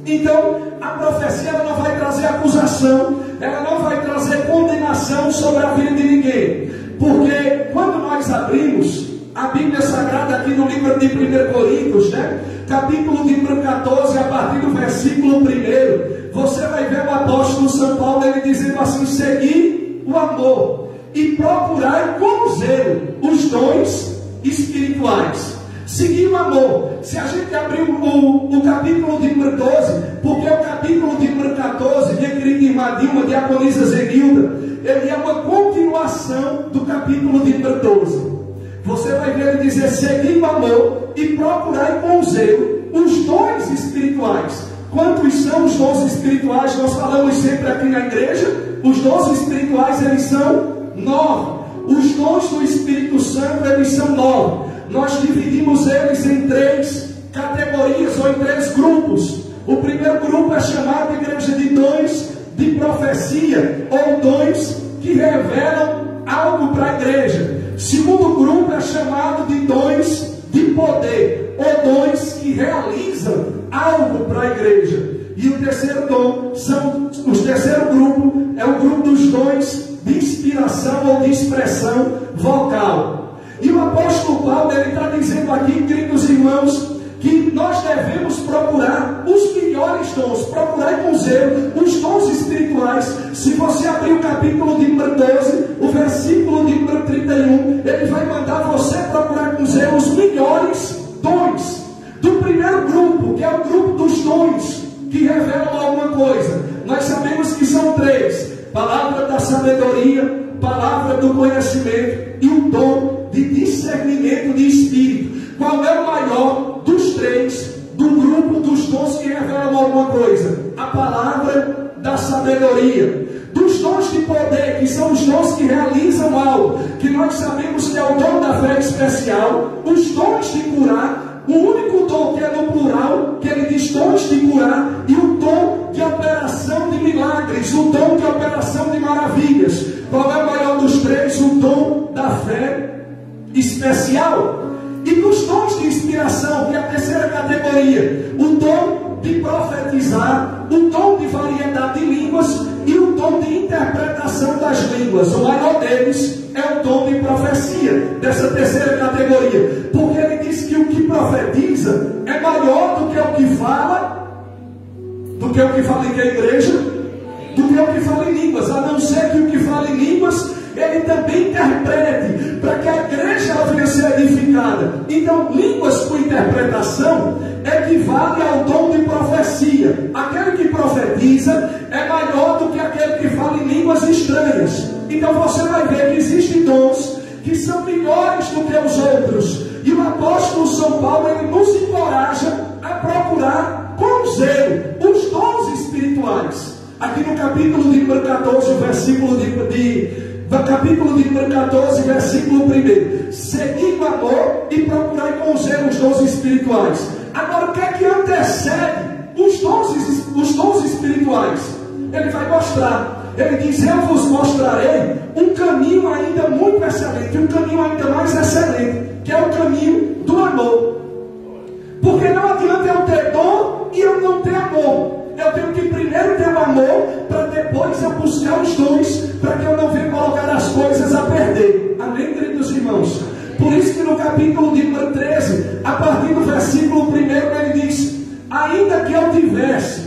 Então a profecia ela não vai trazer acusação, ela não vai trazer condenação sobre a vida de ninguém, porque quando nós abrimos a Bíblia Sagrada aqui no livro de 1 Coríntios, né, capítulo de número 14, a partir do versículo 1, você vai ver o apóstolo São Paulo ele dizendo assim: segui o amor e procurai com zelo os dons espirituais. Seguir o amor. Se a gente abrir o capítulo de número 12, porque o capítulo de número 14, minha querida irmã Dilma, diaconisa Zenilda, ele é uma continuação do capítulo de número 12. Você vai ver ele dizer: seguir o amor e procurar com zelo os dons espirituais. Quantos são os dons espirituais? Nós falamos sempre aqui na igreja. Os dons espirituais eles são 9. Os dons do Espírito Santo eles são 9. Nós dividimos eles em 3 categorias ou em 3 grupos. O primeiro grupo é chamado, igreja, de dons de profecia ou dons que revelam algo para a igreja. Se chamado de dons de poder, ou dons que realizam algo para a igreja. E o terceiro dom, o terceiro grupo, é o grupo dos dons de inspiração ou de expressão vocal. E o apóstolo Paulo, ele está dizendo aqui, queridos irmãos, que nós devemos procurar os melhores dons, procurar com zelo os dons espirituais. Se você abrir o capítulo de número 12, o versículo de número 31, ele vai mandar você procurar com zelo os melhores dons. Do primeiro grupo, que é o grupo dos dons que revelam alguma coisa, nós sabemos que são três: palavra da sabedoria, palavra do conhecimento e o dom de discernimento de espírito. Qual é o maior dos três do grupo dos dons que revelam alguma coisa? A palavra da sabedoria. Dos dons de poder, que são os dons que realizam algo, que nós sabemos que é o dom da fé especial. Os dons de curar, o único dom que é no plural, que ele diz dons de curar, e o dom de operação de milagres, o dom de operação de maravilhas. Qual é o maior dos três? O dom da fé especial. E dos dons de inspiração, que é a terceira categoria, o dom de profetizar, o dom de variedade de línguas e o dom de interpretação das línguas. O maior deles é o dom de profecia, dessa terceira categoria, porque ele diz que o que profetiza é maior do que o que fala, do que o que fala em que a igreja, do que o que fala em línguas, a não ser que o que fala em línguas ele também interprete, para que a igreja venha a ser edificada. Então, línguas com interpretação equivale ao dom de profecia. Aquele que profetiza é maior do que aquele que fala em línguas estranhas. Então você vai ver que existem dons que são melhores do que os outros. E o apóstolo São Paulo, ele nos encoraja a procurar com zelo os dons espirituais. Aqui no capítulo de número 14, o versículo capítulo de número 14, versículo 1: segui o amor e procurai com zelo os dons espirituais. Agora, o que é que antecede os dons espirituais? Ele vai mostrar. Ele diz: eu vos mostrarei um caminho ainda muito excelente, um caminho ainda mais excelente, que é o caminho do amor. Porque não adianta eu ter dom e eu não ter amor. Eu tenho que primeiro ter o amor, para depois eu buscar os dons, para que eu não venha colocar as coisas a perder. Amém, queridos irmãos? Por isso que no capítulo de número 13, a partir do versículo 1, ele diz: ainda que eu tivesse,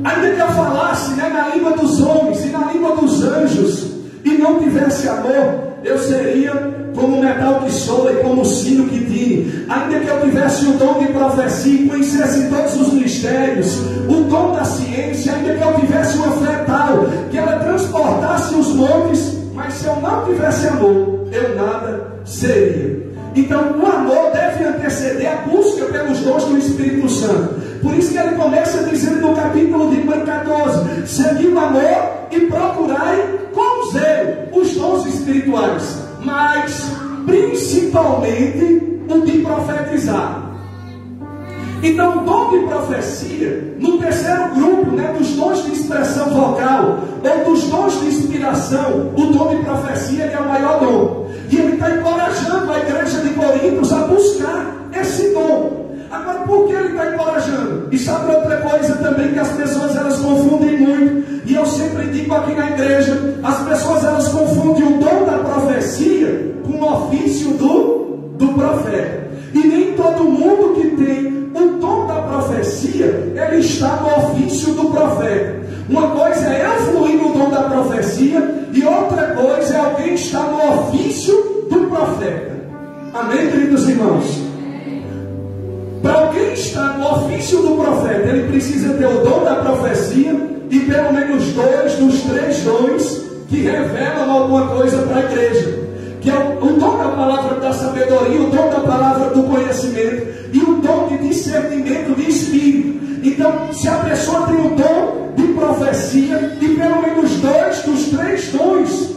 ainda que eu falasse na língua dos homens e na língua dos anjos, e não tivesse amor, eu seria como o metal que soa e como o sino que tine. Ainda que eu tivesse o dom de profecia e conhecesse todos os mistérios, o dom da ciência, ainda que eu tivesse uma fé tal que ela transportasse os montes, mas se eu não tivesse amor, eu nada seria. Então o amor deve anteceder a busca pelos dons do Espírito Santo. Por isso que ele começa dizendo no capítulo de número 14: segui o amor e procurai com zelo os dons espirituais, mas principalmente o de profetizar. Então o dom de profecia, no terceiro grupo, dos dons de expressão vocal ou dos dons de inspiração, o dom de profecia é o maior dom. E ele está encorajando a igreja de Corinto a buscar esse dom. Agora, por que ele está encorajando? E sabe outra coisa também que as pessoas elas confundem muito, e eu sempre digo aqui na igreja: as pessoas elas confundem o dom da profecia com o ofício do profeta. E nem todo mundo que tem o dom da profecia, ele está no ofício do profeta. Uma coisa é eu fluir no dom da profecia, e outra coisa é alguém estar no ofício do profeta. Amém, queridos irmãos? Para alguém estar no ofício do profeta, ele precisa ter o dom da profecia e pelo menos 2 dos 3 dons que revelam alguma coisa para a igreja, que é o dom da palavra da sabedoria, o dom da palavra do conhecimento e o dom de discernimento de espírito. Então, se a pessoa tem o dom de profecia e pelo menos 2 dos 3 dons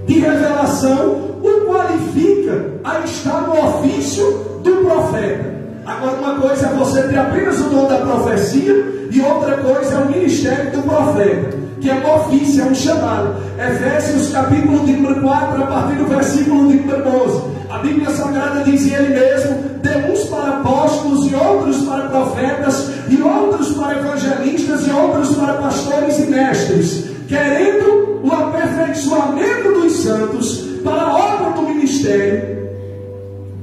de revelação, o qualifica a estar no ofício do profeta. Agora, uma coisa é você ter apenas o dom da profecia e outra coisa é o ministério do profeta. que é um ofício, é um chamado. Efésios capítulo de número 4, a partir do versículo de número 11. A Bíblia Sagrada diz ele mesmo: deu uns para apóstolos, e outros para profetas, e outros para evangelistas, e outros para pastores e mestres, querendo o aperfeiçoamento dos santos para a obra do ministério,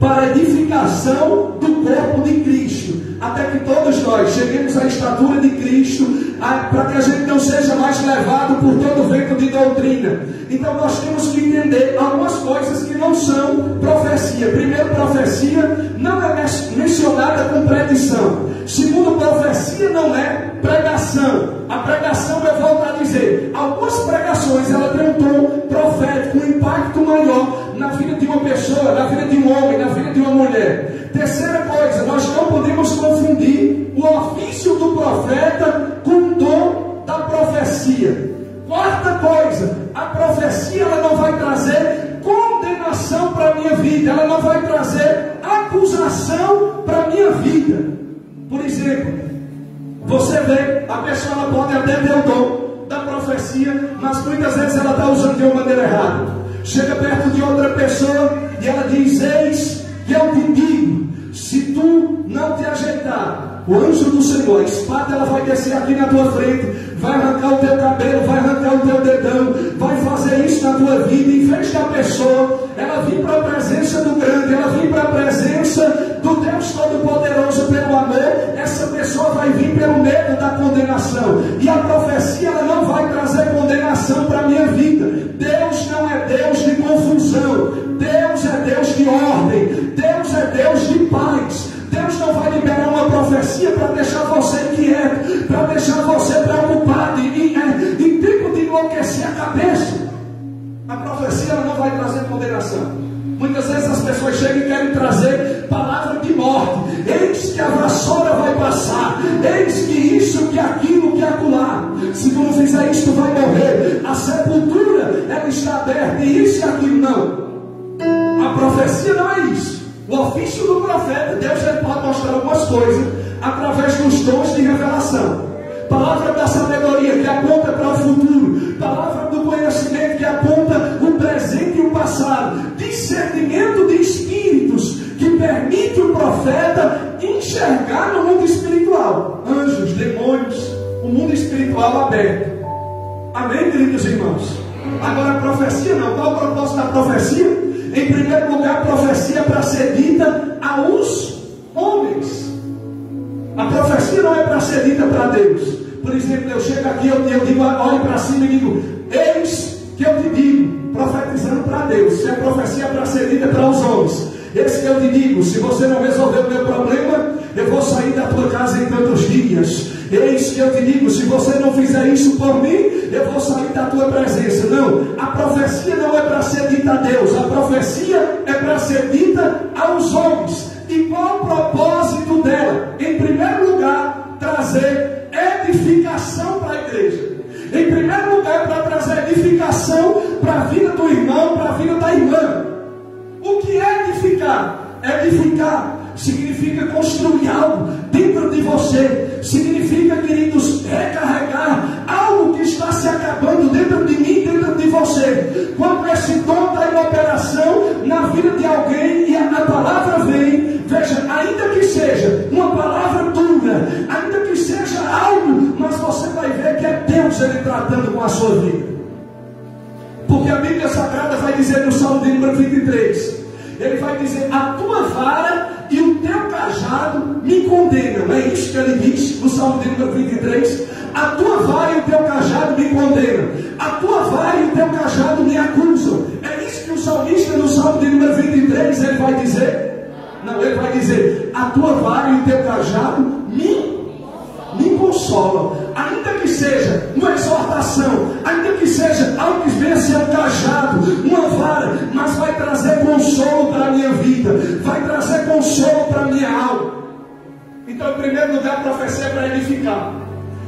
para a edificação do corpo de Cristo, até que todos nós cheguemos à estatura de Cristo, para que a gente não seja mais levado por todo vento de doutrina. Então nós temos que entender algumas coisas que não são profecia. Primeiro, profecia não é mencionada com predição. Segundo, profecia não é pregação. A pregação, eu volto a dizer, algumas pregações ela tem um tom profético, um impacto maior na vida de uma pessoa, na vida de um homem, na vida de uma mulher. Terceira coisa, nós não podemos confundir o ofício do profeta com o dom da profecia. Quarta coisa, a profecia ela não vai trazer condenação para a minha vida, ela não vai trazer acusação para a minha vida. Por exemplo, você vê, a pessoa ela pode até ter o dom da profecia, mas muitas vezes ela está usando de uma maneira errada. Chega perto de outra pessoa e ela diz: eis que eu te digo, se tu não te ajeitar, o anjo do Senhor, a espada ela vai descer aqui na tua frente, vai arrancar o teu cabelo, vai arrancar o teu dedão, vai fazer isso na tua vida. Em vez da pessoa ela vir para a presença do grande, ela vir para a presença do Deus Todo-Poderoso pelo amor, essa pessoa vai vir pelo medo da condenação. E a profecia ela não vai trazer condenação para a minha vida. Deus não é Deus de confusão, Deus é Deus de ordem, Deus é Deus de paz. Deus não vai liberar uma profecia para deixar você quieto, para deixar você preocupado em tempo de enlouquecer a cabeça. A profecia ela não vai trazer condenação. Muitas vezes as pessoas chegam e querem trazer palavra de morte. Eis que a vassoura vai passar, eis que isso, que aquilo, que acolá. Se tu não fizer isso, tu vai morrer. A sepultura ela está aberta, e isso e aquilo não. A profecia não é isso. O ofício do profeta, Deus ele pode mostrar algumas coisas através dos dons de revelação. Palavra da sabedoria que aponta para o futuro. Palavra do conhecimento que aponta o presente e o passado. Discernimento de espíritos que permite o profeta enxergar no mundo espiritual. Anjos, demônios, o mundo espiritual aberto. Amém, queridos irmãos? Agora a profecia não. Qual é o propósito da profecia? Em primeiro lugar, a profecia é para ser dita aos homens. A profecia não é para ser dita para Deus. Por exemplo, eu chego aqui, eu digo, olho para cima e digo: eis que eu te digo, profetizando para Deus. Se a profecia é para ser dita para os homens, eis que eu te digo, se você não resolver o meu problema, eu vou sair da tua casa em tantos dias. Eis que eu te digo, se você não fizer isso por mim, eu vou sair da tua presença. Não, a profecia não é para ser dita a Deus, a profecia é para ser dita aos homens. E qual o propósito dela? Em primeiro lugar, trazer edificação para a igreja. Em primeiro lugar, para trazer edificação para a vida do irmão, para a vida da irmã. O que é edificar? Edificar significa construir algo dentro de você. Significa, queridos, recarregar algo que está se acabando dentro de mim, dentro de você. Quando esse dom está em operação na vida de alguém e a palavra vem, veja, ainda que seja uma palavra dura, ainda que seja algo, mas você vai ver que é Deus ele tratando com a sua vida. Porque a Bíblia Sagrada vai dizer no Salmo de número 23, ele vai dizer: a tua vara e o teu cajado me condenam. É isso que ele diz no Salmo de número 23. A tua vara e o teu cajado me condenam. A tua vara e o teu cajado me acusam. É isso que o salmista no Salmo de número 23 ele vai dizer? Não, ele vai dizer: a tua vara e o teu cajado me consolam. Ainda que seja uma exortação, ainda que seja algo que venha ser um cajado, uma vara, mas vai trazer consolo para a minha vida, vai trazer consolo para a minha alma. Então, em primeiro lugar, a profecia é para edificar.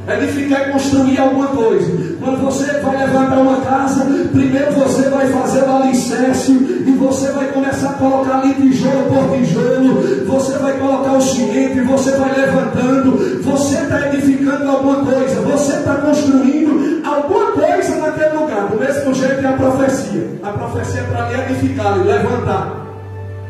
Edificar é construir alguma coisa. Quando você vai levantar uma casa, primeiro você vai fazer o alicerce e você vai começar a colocar ali tijolo por tijolo. Você vai colocar o cimento e você vai levantando. Você está edificando alguma coisa. Você está construindo alguma coisa naquele lugar. Do mesmo jeito é a profecia. A profecia é para lhe edificar, lhe levantar.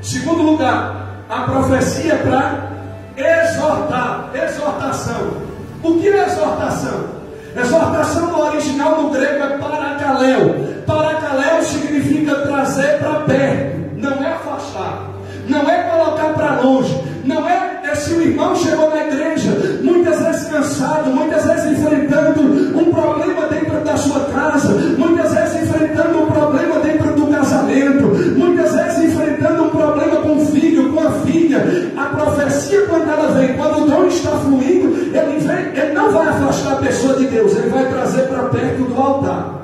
Segundo lugar, a profecia é para exortar. Exortação. O que é exortação? Exortação no original, no grego, é parakaleo. Parakaleo significa trazer para perto, não é afastar, não é colocar para longe, não é se o irmão chegou na igreja, muitas vezes cansado, muitas vezes enfrentando um problema dentro da sua casa, muitas vezes enfrentando um problema dentro do casamento, muitas vezes enfrentando um problema com o filho, com a filha. A profecia, quando ela vem, quando o dom está fluindo, ele não vai afastar a pessoa de Deus, ele vai trazer para perto do altar.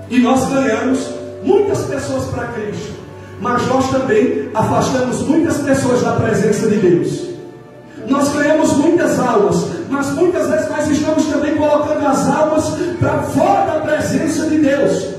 E nós ganhamos muitas pessoas para Cristo, mas nós também afastamos muitas pessoas da presença de Deus. Nós ganhamos muitas almas, mas muitas vezes nós estamos também colocando as almas para fora da presença de Deus.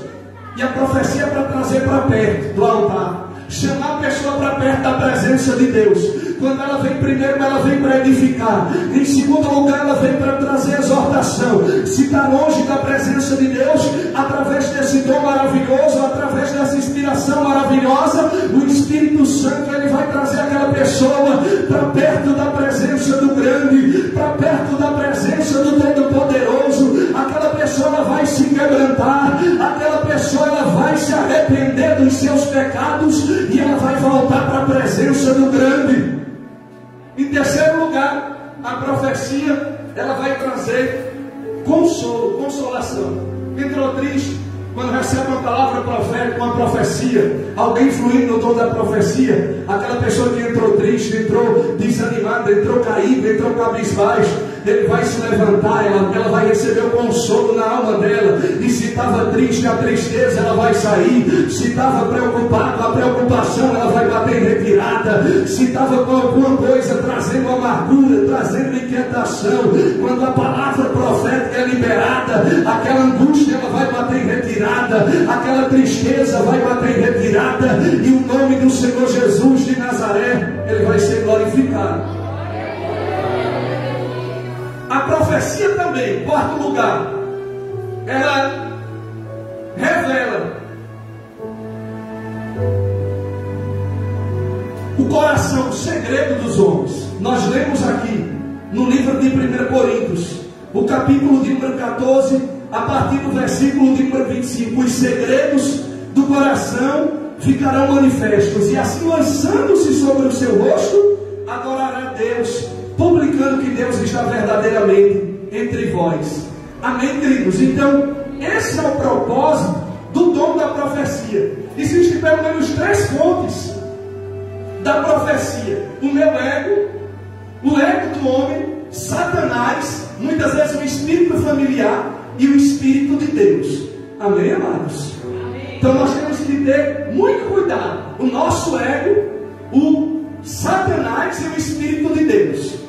E a profecia é para trazer para perto do altar, chamar a pessoa para perto da presença de Deus. Quando ela vem primeiro, ela vem para edificar. Em segundo lugar, ela vem para trazer exortação. Se está longe da presença de Deus, através desse dom maravilhoso, através dessa inspiração maravilhosa, o Espírito Santo, ele vai trazer aquela pessoa para perto da presença do grande, para perto da presença do Todo-Poderoso. Aquela pessoa, ela vai se quebrantar, aquela pessoa, ela vai se arrepender dos seus pecados e ela vai voltar para a presença do grande. Em terceiro lugar, a profecia, ela vai trazer consolo, consolação. Entrou triste, quando recebe uma palavra profética, uma profecia, alguém fluindo no dom da profecia, aquela pessoa que entrou triste, entrou desanimada, entrou caída, entrou cabisbaixo, ele vai se levantar, ela vai receber o consolo na alma dela. E se estava triste, a tristeza ela vai sair. Se estava preocupado, a preocupação ela vai bater em retirada. Se estava com alguma coisa trazendo amargura, trazendo inquietação, quando a palavra profética é liberada, aquela angústia ela vai bater em retirada, aquela tristeza vai bater em retirada, e o nome do Senhor Jesus de Nazaré, ele vai ser glorificado. A profecia também, quarto lugar, ela revela o coração, o segredo dos homens. Nós lemos aqui no livro de 1 Coríntios, o capítulo de número 14, a partir do versículo de número 25: os segredos do coração ficarão manifestos, e assim, lançando-se sobre o seu rosto, adorará a Deus, publicando que Deus está verdadeiramente entre vós. Amém, queridos? Então, esse é o propósito do dom da profecia. Existem pelo menos 3 fontes da profecia: o meu ego, o ego do homem, Satanás, muitas vezes o espírito familiar e o Espírito de Deus. Amém, amados? Amém. Então nós temos que ter muito cuidado. O nosso ego, o Satanás e o Espírito de Deus.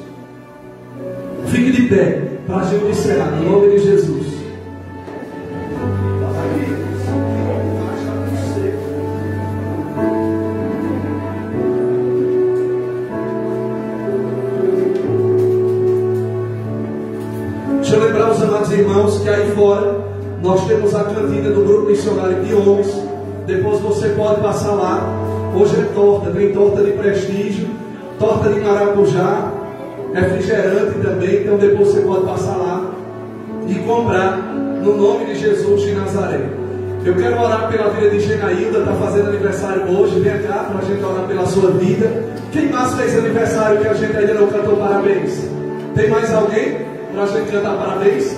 Fique de pé para a gente encerrar, em nome de Jesus. Deixa eu lembrar os amados irmãos que aí fora nós temos a cantina do grupo missionário de homens. Depois você pode passar lá. Hoje é torta, tem torta de prestígio, torta de maracujá, refrigerante também. Então depois você pode passar lá e comprar, no nome de Jesus de Nazaré. Eu quero orar pela vida de Genaílda, está fazendo aniversário hoje. Vem cá para a gente orar pela sua vida. Quem mais fez aniversário que a gente ainda não cantou parabéns? Tem mais alguém para a gente cantar parabéns?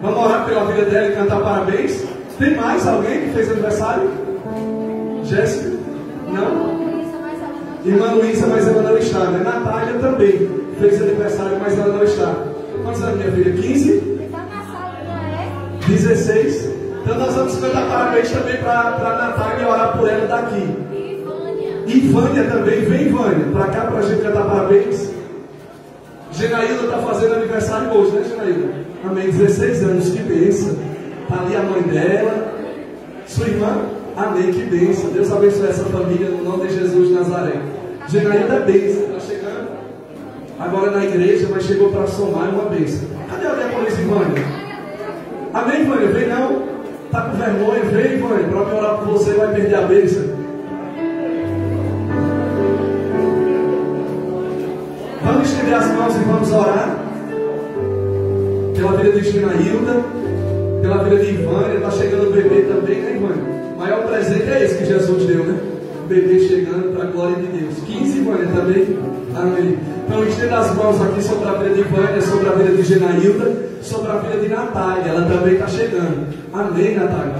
Vamos orar pela vida dela e cantar parabéns. Tem mais alguém que fez aniversário? Jéssica? Não? Irmã Luísa, mas ela não está, né? Natália também fez aniversário, mas ela não está. Quantos anos, minha filha? 15? 16? Então nós vamos cantar parabéns também para a Natália e orar por ela daqui. E Vânia também. Vem, Vânia, para cá para a gente cantar parabéns. Genaílda está fazendo aniversário hoje, né, Genaílda? Amém, 16 anos, que bênção. Está ali a mãe dela, sua irmã. Amém, que bênção. Deus abençoe essa família no nome de Jesus de Nazaré. Genaílda é bênção, está chegando agora na igreja, mas chegou para somar uma bênção. Cadê a diaconisa Ivânia? Amém, Ivânia? Vem não? Está com vergonha? Vem, Ivânia, para eu orar por você, vai perder a bênção. Vamos estender as mãos e vamos orar pela vida de Genaílda, pela vida de Ivânia. Está chegando o bebê também, né, Ivânia? O maior presente é esse que Jesus deu, né? O bebê chegando para a glória de Deus. 15, Ivânia, também. Amém. Então, estenda as mãos aqui sobre a vida de Ivânia, sobre a vida de Genaílda, sobre a vida de Natália. Ela também está chegando. Amém, Natália.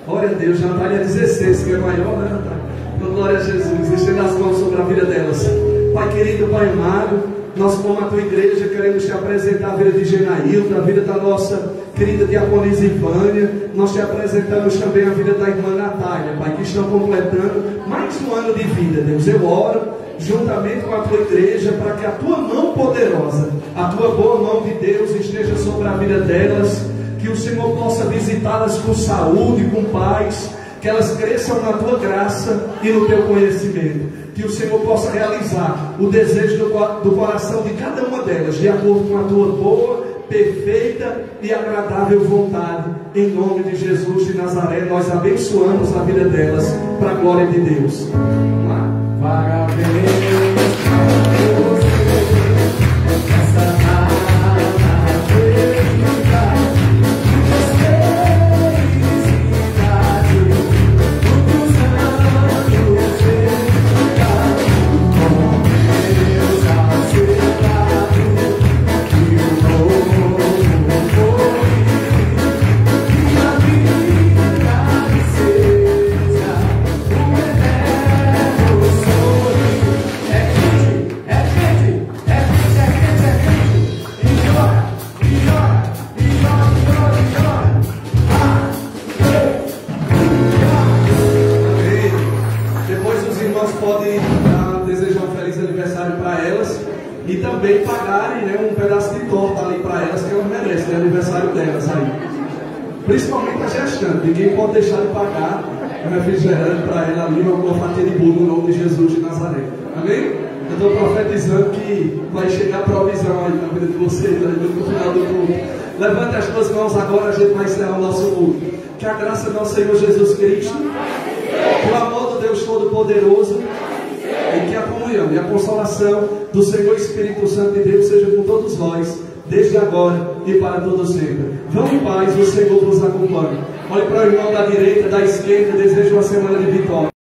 Glória a Deus. Natália é 16, que é maior, né, Natália? Então, glória a Jesus. Estenda as mãos sobre a vida delas. Pai querido, Pai amado, nós, como a tua igreja, queremos te apresentar a vida de Genaílda, a vida da nossa querida diaconisa Ivânia. Nós te apresentamos também a vida da irmã Natália, Pai, que estão completando mais um ano de vida, Deus. Eu oro juntamente com a tua igreja para que a tua mão poderosa, a tua boa mão de Deus esteja sobre a vida delas, que o Senhor possa visitá-las com saúde, com paz, que elas cresçam na tua graça e no teu conhecimento, que o Senhor possa realizar o desejo do coração de cada uma delas, de acordo com a tua boa, perfeita e agradável vontade. Em nome de Jesus de Nazaré, nós abençoamos a vida delas para a glória de Deus. E também pagarem, né, um pedaço de torta ali para elas, que elas merecem, é aniversário delas aí. Principalmente a gestante, ninguém pode deixar de pagar um refrigerante para ela ali, uma fatia de bolo no nome de Jesus de Nazaré. Amém? Eu estou profetizando que vai chegar provisão aí na vida de vocês aí no final do culto. Levante as tuas mãos agora, a gente vai encerrar o nosso culto. Que a graça do nosso Senhor Jesus Cristo, que o amor do Deus Todo-Poderoso, e que a comunhão e a consolação do Senhor Espírito Santo de Deus seja com todos nós, desde agora e para todo sempre. Vão em paz, o Senhor vos acompanhe. Olhe para o irmão da direita, da esquerda, desejo uma semana de vitória.